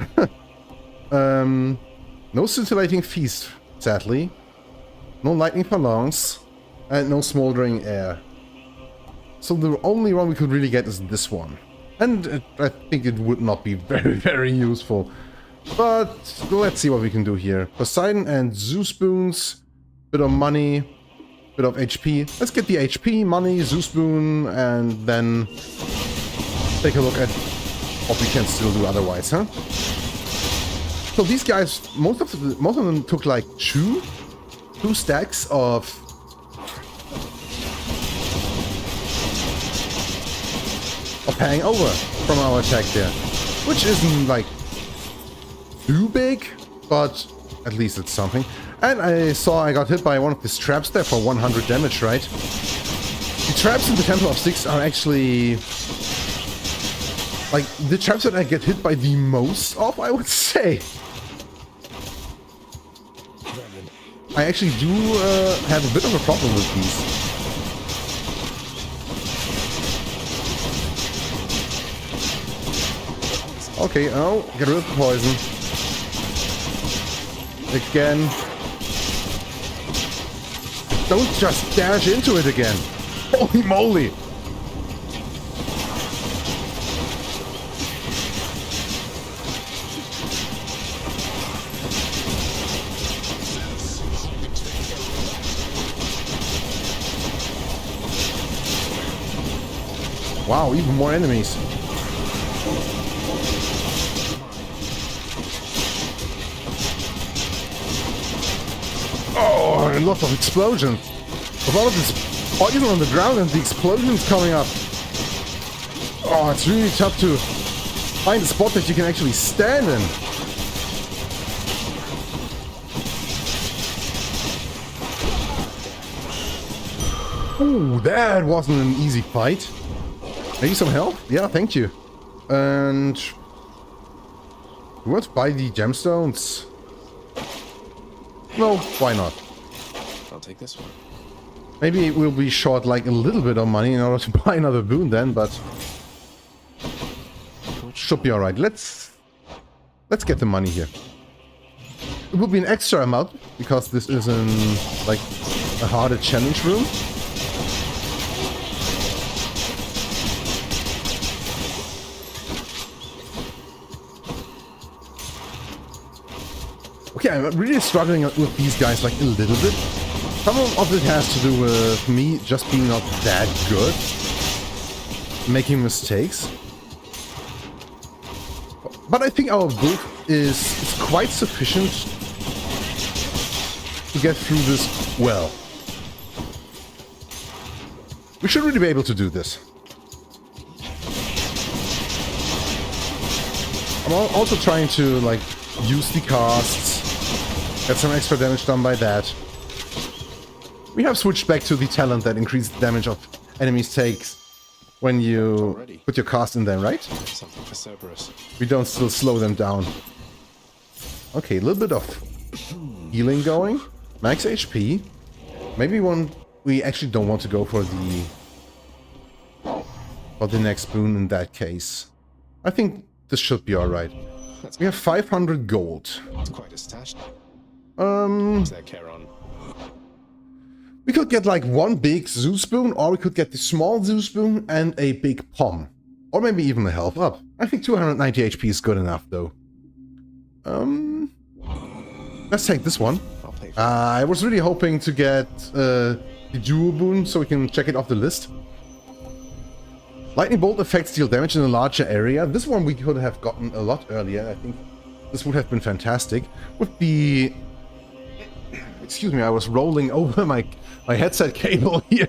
No scintillating feast, sadly. No lightning phalanx. And no smoldering air. So the only one we could really get is this one. And I think it would not be very, very useful. But let's see what we can do here. Poseidon and Zeus boons. Bit of money. Bit of HP. Let's get the HP, money, Zeus boon, and then take a look at what we can still do otherwise, huh? So these guys, most of them took like two stacks of hangover from our attack there, which isn't like too big, but at least it's something. And I saw I got hit by one of these traps there for 100 damage, right? The traps in the Temple of Styx are actually like the traps that I get hit by the most of, I would say. I actually do have a bit of a problem with these. Okay, oh, get rid of the poison. Again. Don't just dash into it again. Holy moly! Wow, even more enemies. Oh, and lots of explosions. With all of this poison on the ground and the explosions coming up. Oh, it's really tough to find a spot that you can actually stand in. Ooh, that wasn't an easy fight. Maybe some help? Yeah, thank you. And we want to buy the gemstones. No, why not? I'll take this one. Maybe we'll be short like a little bit of money in order to buy another boon then, but should be alright. Let's get the money here. It will be an extra amount because this is like a harder challenge room. Okay, I'm really struggling with these guys like a little bit. Some of it has to do with me just being not that good, making mistakes. But I think our build is quite sufficient to get through this well. We should really be able to do this. I'm also trying to like use the casts, get some extra damage done by that. We have switched back to the talent that increases the damage of enemies takes when you put your cast in there, right? Something for Cerberus. We don't still slow them down. Okay, a little bit of healing going. Max HP. Maybe we actually don't want to go for the next boon in that case. I think this should be alright. We have 500 gold. It's quite a stash. Um, Is that Charon? We could get like one big Zeus boon, or we could get the small Zeus boon and a big pom. Or maybe even a health up. I think 290 HP is good enough though. Let's take this one. I was really hoping to get the dual boon so we can check it off the list. Lightning bolt effects deal damage in a larger area. This one we could have gotten a lot earlier. I think this would have been fantastic. With the... Excuse me, I was rolling over my headset cable here.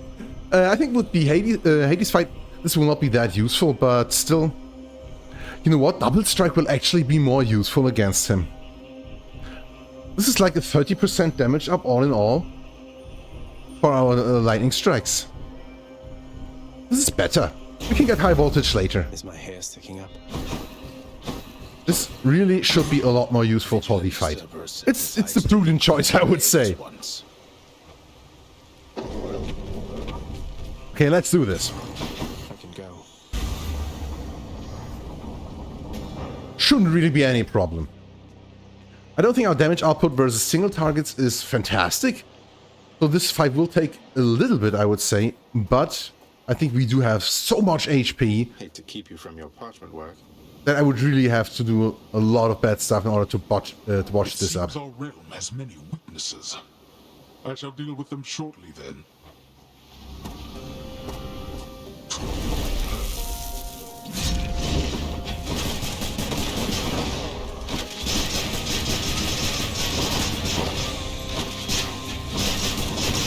I think with the Hades fight, this will not be that useful, but still... You know what? Double strike will actually be more useful against him. This is like a 30% damage up all in all for our lightning strikes. This is better. We can get high voltage later. Is my hair sticking up? This really should be a lot more useful for the fight. It's the prudent choice, I would say. Okay, let's do this. I can go. Shouldn't really be any problem. I don't think our damage output versus single targets is fantastic. So this fight will take a little bit, I would say, but I think we do have so much HP. Hate to keep you from your parchment work. That I would really have to do a lot of bad stuff in order to watch this up. Our realm has many weaknesses. I shall deal with them shortly then.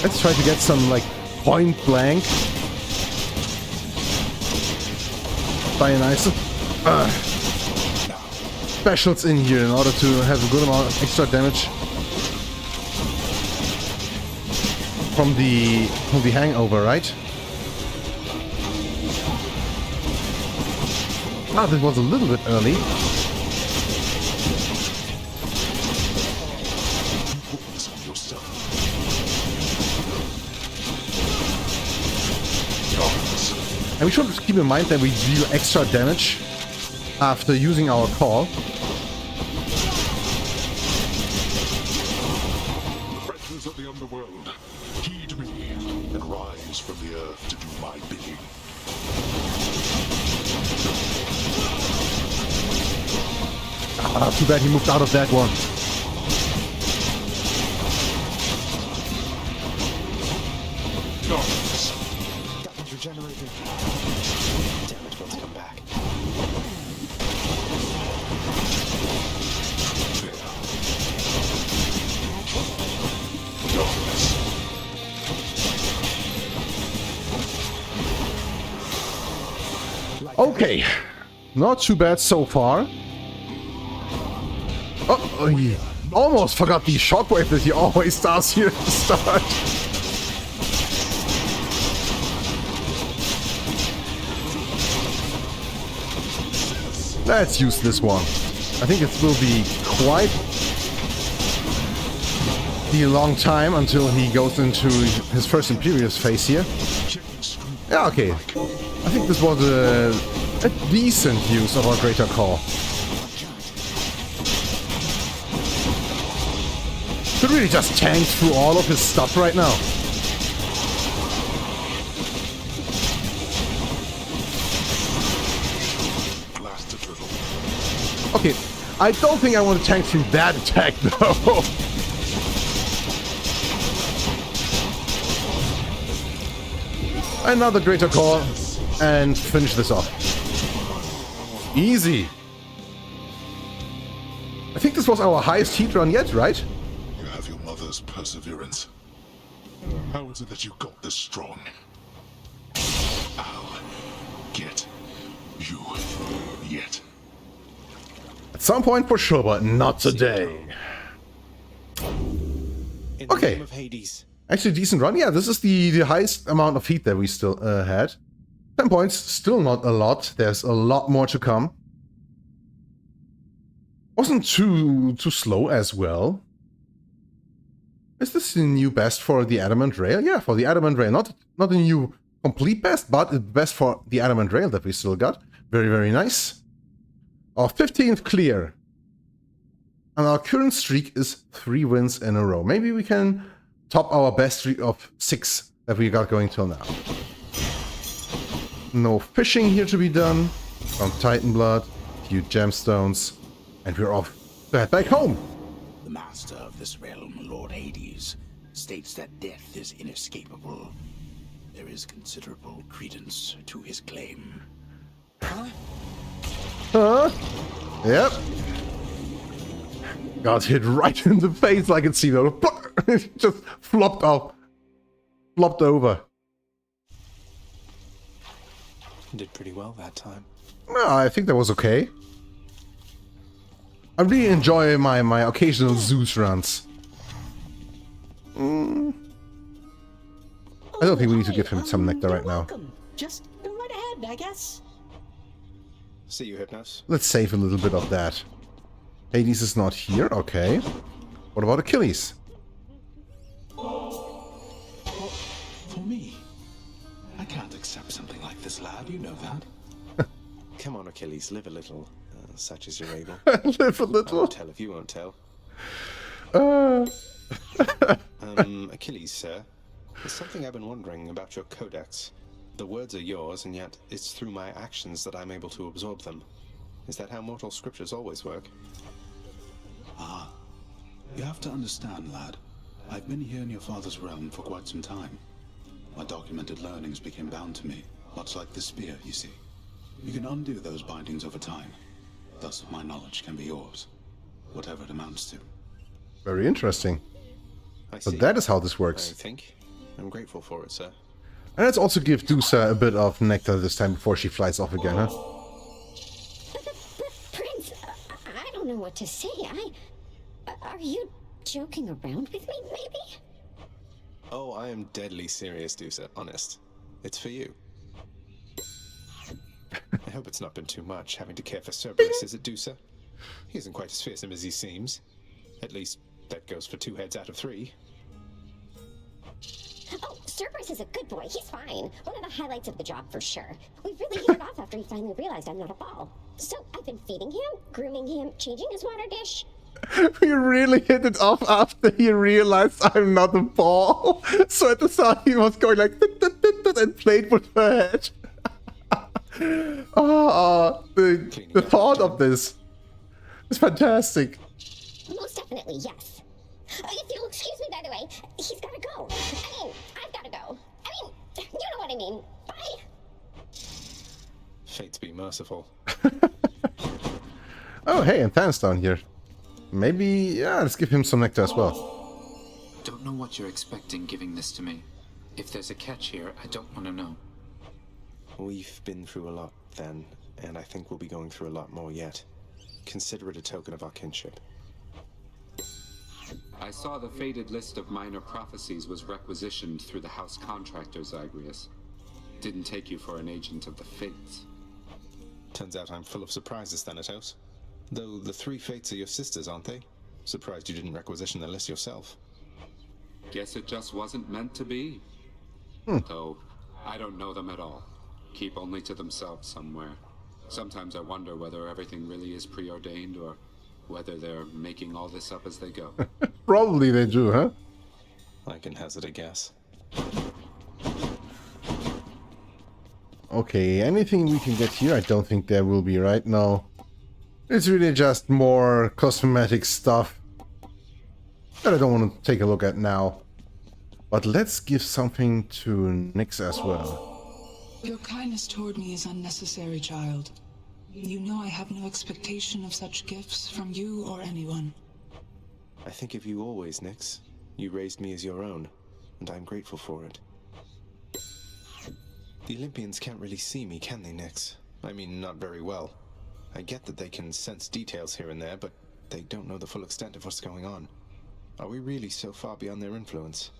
Let's try to get some, like, point blank. Dionysus. Specials in here in order to have a good amount of extra damage from the hangover, right? Ah, this was a little bit early. And we should keep in mind that we deal extra damage after using our call. Predators of the underworld, heed me and rise from the earth to do my bidding. Ah, too bad he moved out of that one. That one's regenerated. Damn it, let's come back. Okay, not too bad so far. Oh, he almost forgot the shockwave that he always does here at the start. Let's use this one. I think it will be quite a long time until he goes into his first Imperious phase here. Yeah, okay. I think this was a decent use of our Greater Call. Could really just tank through all of his stuff right now. Okay, I don't think I want to tank through that attack though. Another Greater Call and finish this off. Easy. I think this was our highest heat run yet, right? You have your mother's perseverance. How is it that you got this strong? I'll get you yet. At some point for sure, but not today. In the Okay. name of Hades. Actually, decent run. Yeah, this is the highest amount of heat that we still had. 10 points, still not a lot. There's a lot more to come. Wasn't too slow as well. Is this the new best for the Adamant Rail? Yeah, for the Adamant Rail. Not a new complete best, but the best for the Adamant Rail that we still got. Very, very nice. Our 15th clear. And our current streak is 3 wins in a row. Maybe we can top our best streak of 6 that we got going till now. No fishing here to be done. Some Titan blood, a few gemstones, and we're off to head back home. The master of this realm, Lord Hades, states that death is inescapable. There is considerable credence to his claim. Huh? Yep. Got hit right in the face like it's it just flopped off. Flopped over. Did pretty well that time. Well, I think that was okay. I really enjoy my occasional Zeus runs. I don't think we need to give him some nectar right now. Just go right ahead, I guess. See you, Hypnos. Let's save a little bit of that. Hades is not here, okay. What about Achilles? For me? I can't accept something like this, lad. You know that. Come on, Achilles, live a little, such as you're able. Live a little. I won't tell if you won't tell. Achilles, sir, there's something I've been wondering about your codex. The words are yours, and yet it's through my actions that I'm able to absorb them. Is that how mortal scriptures always work? Ah, you have to understand, lad. I've been here in your father's realm for quite some time. My documented learnings became bound to me, much like the spear, you see. You can undo those bindings over time. Thus, my knowledge can be yours, whatever it amounts to. Very interesting. I So see. that is how this works. I think. I'm grateful for it, sir. And let's also give Dusa a bit of nectar this time before she flies off again, huh? But Prince, I don't know what to say. Are you joking around with me, maybe? Oh, I am deadly serious, Dusa, honest. It's for you. I hope it's not been too much having to care for Cerberus, is it, Dusa? He isn't quite as fearsome as he seems. At least, that goes for 2 heads out of 3. Oh, Cerberus is a good boy. He's fine. One of the highlights of the job for sure. We really hit it off after he finally realized I'm not a ball. So I've been feeding him, grooming him, changing his water dish. We really hit it off after he realized I'm not a ball. So at the start he was going like and played with her head. The thought of this is fantastic. Most definitely, yes. If you'll excuse me, by the way, he's gotta go. I mean, I've gotta go. I mean, you know what I mean. Bye. Fates be merciful. Oh, hey, and Than's down here. Maybe, yeah, let's give him some nectar as well. Don't know what you're expecting giving this to me. If there's a catch here, I don't want to know. We've been through a lot then, and I think we'll be going through a lot more yet. Consider it a token of our kinship. I saw the faded list of minor prophecies was requisitioned through the house contractor, Zagreus. Didn't take you for an agent of the fates. Turns out I'm full of surprises, Thanatos. Though the 3 fates are your sisters, aren't they? Surprised you didn't requisition the list yourself. Guess it just wasn't meant to be. Though, I don't know them at all. Keep only to themselves somewhere. Sometimes I wonder whether everything really is preordained or whether they're making all this up as they go. Probably they do, huh? I can hazard a guess. Okay, anything we can get here? I don't think there will be, right? No. It's really just more cosmetic stuff that I don't want to take a look at now. But let's give something to Nyx as well. Your kindness toward me is unnecessary, child. You know I have no expectation of such gifts from you or anyone. I think of you always, Nyx. You raised me as your own, and I'm grateful for it. The Olympians can't really see me, can they, Nyx? I mean, not very well. I get that they can sense details here and there, but they don't know the full extent of what's going on. Are we really so far beyond their influence?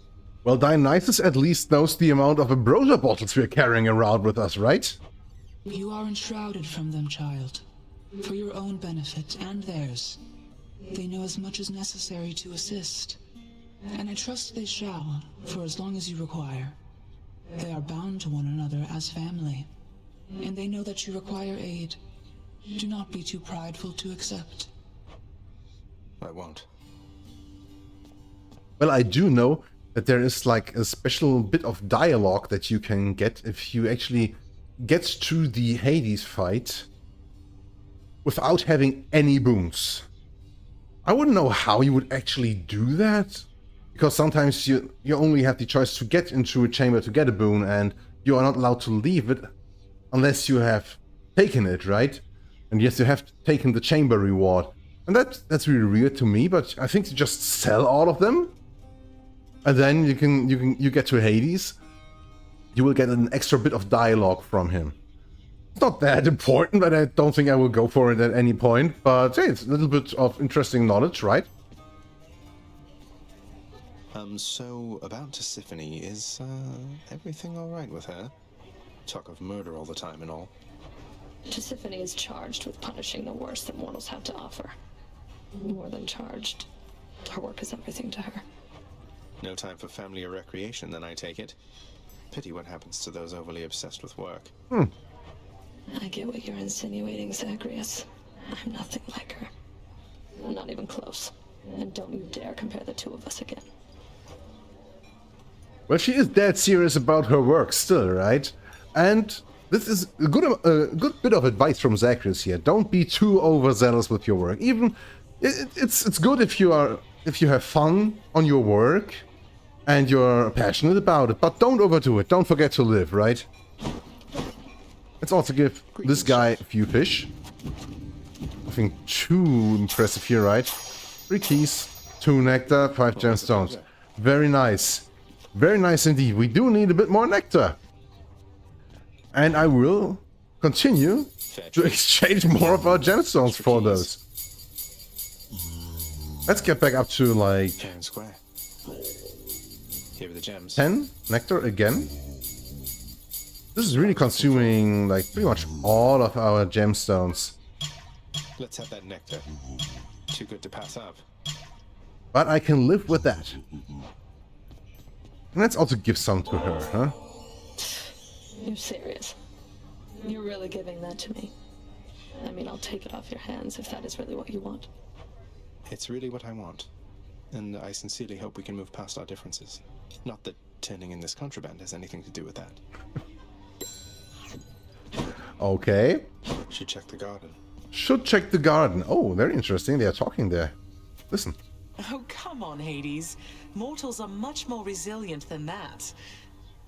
Well, Dionysus at least knows the amount of ambrosia bottles we're carrying around with us, right? You are enshrouded from them, child. For your own benefit and theirs. They know as much as necessary to assist. And I trust they shall, for as long as you require. They are bound to one another as family. And they know that you require aid. Do not be too prideful to accept. I won't. Well, I do know that there is like a special bit of dialogue that you can get if you actually get to the Hades fight without having any boons. I wouldn't know how you would actually do that, because sometimes you only have the choice to get into a chamber to get a boon, and you are not allowed to leave it unless you have taken it, right? And yes, you have taken the chamber reward. And that's really weird to me, but I think you just sell all of them, and then you get to Hades. You will get an extra bit of dialogue from him. It's not that important, but I don't think I will go for it at any point. But hey, it's a little bit of interesting knowledge, right? So about Tisiphone, is everything all right with her? Talk of murder all the time and all. Tisiphone is charged with punishing the worst that mortals have to offer. More than charged. Her work is everything to her. No time for family or recreation, then, I take it. Pity what happens to those overly obsessed with work. I get what you're insinuating, Zagreus. I'm nothing like her. Not even close. And don't you dare compare the two of us again. Well, she is dead serious about her work still, right? And this is a good bit of advice from Zagreus here. Don't be too overzealous with your work. Even it's good if you have fun on your work and you're passionate about it, but don't overdo it. Don't forget to live, right? Let's also give this guy a few fish. Nothing too impressive here, right? 3 keys, 2 nectar, 5 gemstones. Very nice. Very nice indeed. We do need a bit more nectar. And I will continue to exchange more of our gemstones for those. Let's get back up to like Fair and square. Here are the gems. 10 nectar again. This is really consuming like pretty much all of our gemstones. Let's have that nectar. Too good to pass up. But I can live with that. And let's also give some to her, huh? You're serious? You're really giving that to me? I mean, I'll take it off your hands if that is really what you want. It's really what I want. And I sincerely hope we can move past our differences. Not that turning in this contraband has anything to do with that. Okay. Should check the garden. Should check the garden. Oh, very interesting. They are talking there. Listen. Oh, come on, Hades. Mortals are much more resilient than that.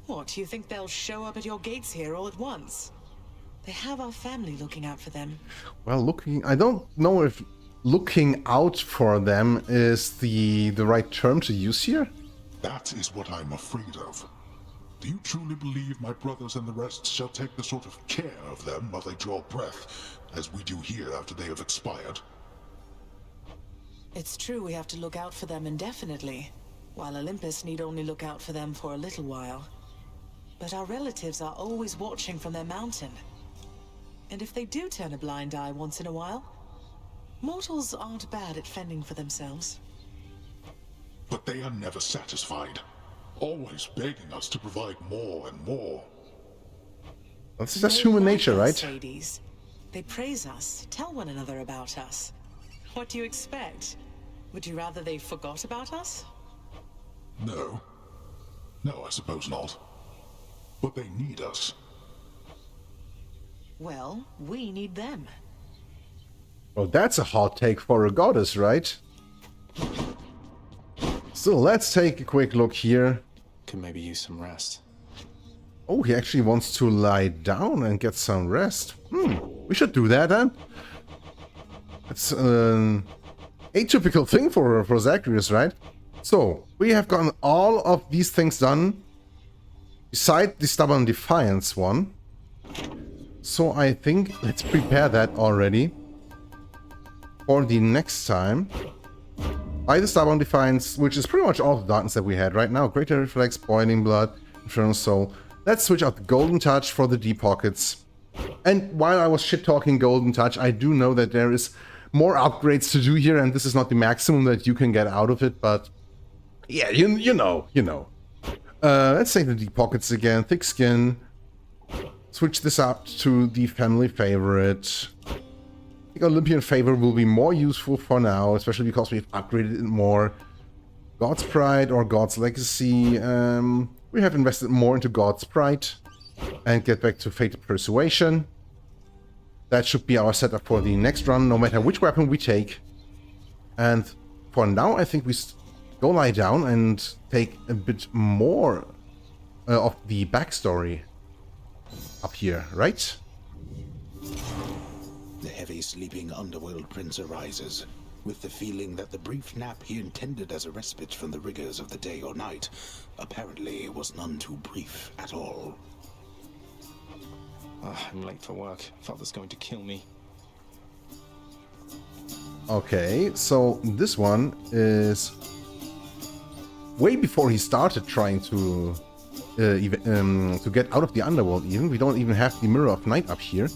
What, do you think they'll show up at your gates here all at once? They have our family looking out for them. Well, I don't know if looking out for them is the right term to use here. That is what I'm afraid of. Do you truly believe my brothers and the rest shall take the sort of care of them while they draw breath, as we do here after they have expired? It's true we have to look out for them indefinitely, while Olympus need only look out for them for a little while. But our relatives are always watching from their mountain. And if they do turn a blind eye once in a while, mortals aren't bad at fending for themselves. But they are never satisfied, always begging us to provide more and more. That's just human nature, right? Hades. They praise us, tell one another about us. What do you expect? Would you rather they forgot about us? No. No, I suppose not. But they need us. Well, we need them. Well, that's a hot take for a goddess, right? So let's take a quick look here. Could maybe use some rest. Oh, he actually wants to lie down and get some rest. We should do that then. It's an atypical thing for Zagreus, right? So, we have gotten all of these things done, beside the Stubborn Defiance one. So I think let's prepare that already for the next time. By the Stubborn Defiance, which is pretty much all the darkness that we had right now. Greater Reflex, Boiling Blood, Infernal Soul. Let's switch out the Golden Touch for the deep pockets. And while I was shit-talking Golden Touch, I do know that there is more upgrades to do here, and this is not the maximum that you can get out of it, but yeah, you know. Let's take the deep pockets again. Thick Skin. Switch this up to the family favorite. I think Olympian Favor will be more useful for now, especially because we've upgraded it more. God's Pride or God's Legacy. We have invested more into God's Pride and get back to Fated Persuasion. That should be our setup for the next run, no matter which weapon we take. And for now, I think we go lie down and take a bit more of the backstory up here, right? The heavy sleeping underworld prince arises, with the feeling that the brief nap he intended as a respite from the rigors of the day or night apparently was none too brief at all. I'm late for work. Father's going to kill me. Okay, so this one is way before he started trying to get out of the underworld even. We don't even have the Mirror of Night up here.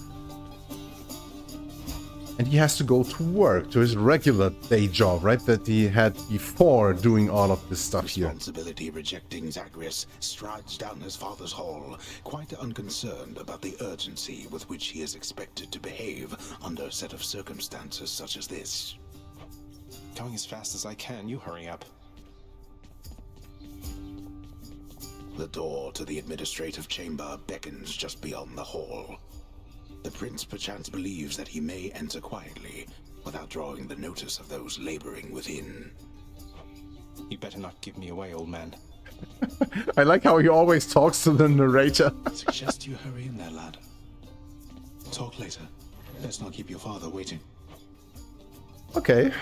And he has to go to work, to his regular day job, right? That he had before doing all of this stuff here. Responsibility rejecting Zagreus strides down his father's hall, quite unconcerned about the urgency with which he is expected to behave under a set of circumstances such as this. Going as fast as I can, you hurry up. The door to the administrative chamber beckons just beyond the hall. The prince perchance believes that he may enter quietly, without drawing the notice of those laboring within. You better not give me away, old man. I like how he always talks to the narrator. Suggest you hurry in there, lad. Talk later. Let's not keep your father waiting. Okay.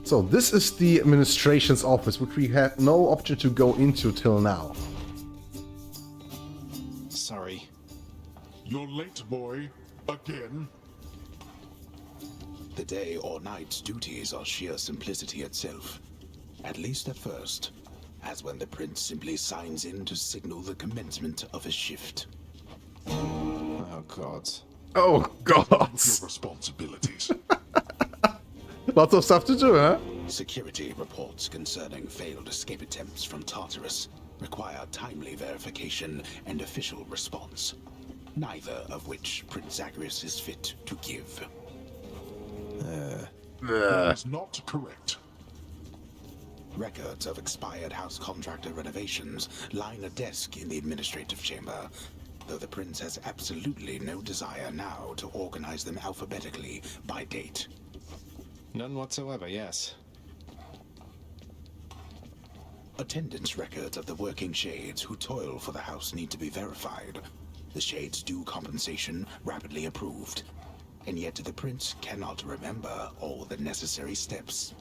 So this is the administration's office, which we had no option to go into till now. Sorry. You're late, boy. Again? The day or night's duties are sheer simplicity itself. At least at first. As when the prince simply signs in to signal the commencement of his shift. Oh, gods. Oh, gods. Your responsibilities. Lots of stuff to do, huh? Security reports concerning failed escape attempts from Tartarus require timely verification and official response. Neither of which Prince Zagreus is fit to give. That is not correct. Records of expired house contractor renovations line a desk in the administrative chamber, though the prince has absolutely no desire now to organize them alphabetically by date. None whatsoever, yes. Attendance records of the working shades who toil for the house need to be verified. The shades' due compensation rapidly approved. And yet the prince cannot remember all the necessary steps.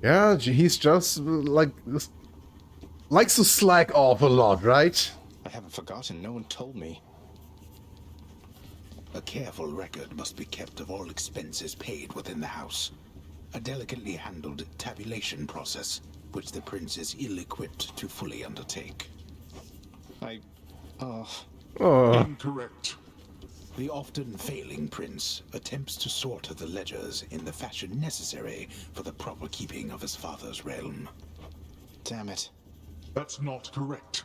Yeah, he's just likes to slack off a lot, right? I haven't forgotten. No one told me. A careful record must be kept of all expenses paid within the house. A delicately handled tabulation process, which the prince is ill-equipped to fully undertake. Incorrect. The often failing prince attempts to sort the ledgers in the fashion necessary for the proper keeping of his father's realm. Damn it. That's not correct.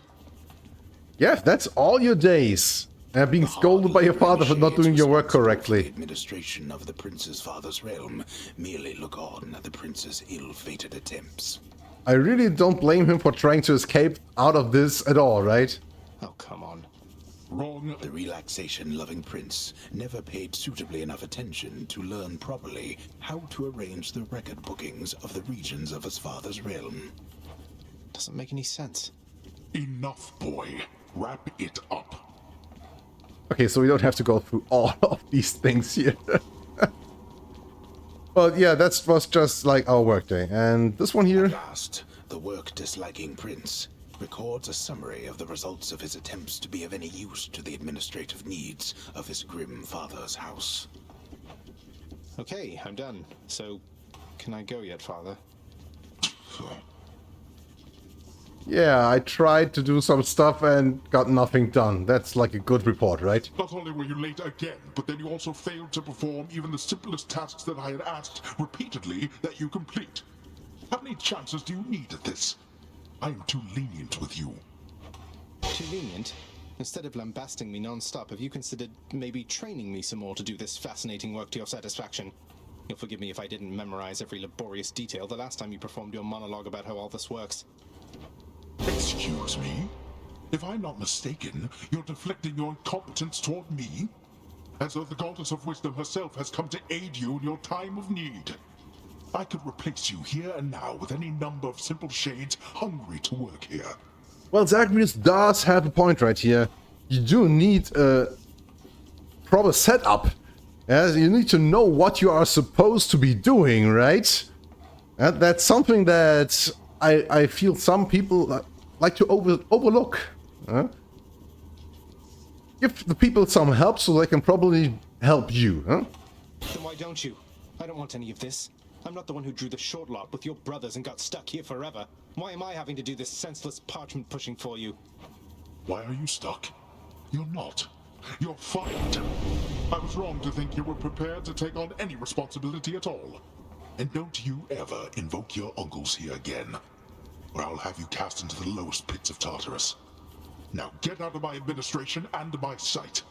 Yeah, that's all your days. Being scolded by your father for not doing your work correctly. The administration of the prince's father's realm merely look on at the prince's ill-fated attempts. I really don't blame him for trying to escape out of this at all, right? Oh, come on. Wrong. The relaxation-loving prince never paid suitably enough attention to learn properly how to arrange the record bookings of the regions of his father's realm. Doesn't make any sense. Enough, boy. Wrap it up. Okay, so we don't have to go through all of these things here. Well, yeah, that was just like our workday. And this one here... At last, the work-disliking prince records a summary of the results of his attempts to be of any use to the administrative needs of his grim father's house. Okay, I'm done. So, can I go yet, father? Yeah, I tried to do some stuff and got nothing done. That's like a good report, right? Not only were you late again, but then you also failed to perform even the simplest tasks that I had asked repeatedly that you complete. How many chances do you need at this? I am too lenient with you. Too lenient? Instead of lambasting me non-stop, have you considered maybe training me some more to do this fascinating work to your satisfaction? You'll forgive me if I didn't memorize every laborious detail the last time you performed your monologue about how all this works. Excuse me? If I'm not mistaken, you're deflecting your incompetence toward me? As though the goddess of wisdom herself has come to aid you in your time of need. I could replace you here and now with any number of simple shades hungry to work here. Well, Zagreus does have a point right here. You do need a proper setup. Yes, you need to know what you are supposed to be doing, right? And that's something that I feel some people like to overlook. Give the people some help so they can probably help you. Huh? Then why don't you? I don't want any of this. I'm not the one who drew the short lot with your brothers and got stuck here forever. Why am I having to do this senseless parchment pushing for you? Why are you stuck? You're not. You're fired. I was wrong to think you were prepared to take on any responsibility at all. And don't you ever invoke your uncles here again, or I'll have you cast into the lowest pits of Tartarus. Now get out of my administration and my sight.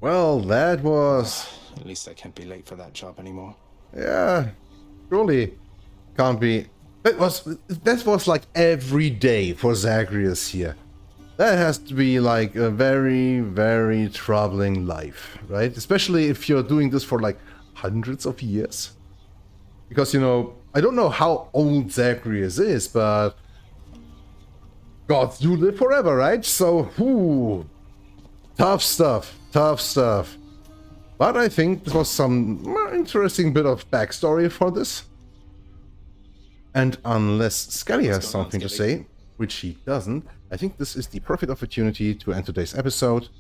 Well, that was... At least I can't be late for that job anymore. Yeah, surely can't be. That was like every day for Zagreus here. That has to be like a very, very troubling life, right? Especially if you're doing this for like hundreds of years. Because, you know, I don't know how old Zagreus is, but gods do live forever, right? So, whew, tough stuff, tough stuff. But I think this was some interesting bit of backstory for this. And unless Scully has something to say, which she doesn't, I think this is the perfect opportunity to end today's episode.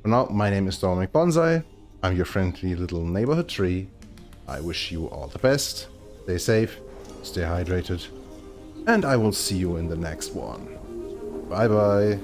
For now, my name is Dominic Bonsai. I'm your friendly little neighborhood tree. I wish you all the best. Stay safe, stay hydrated, and I will see you in the next one. Bye bye.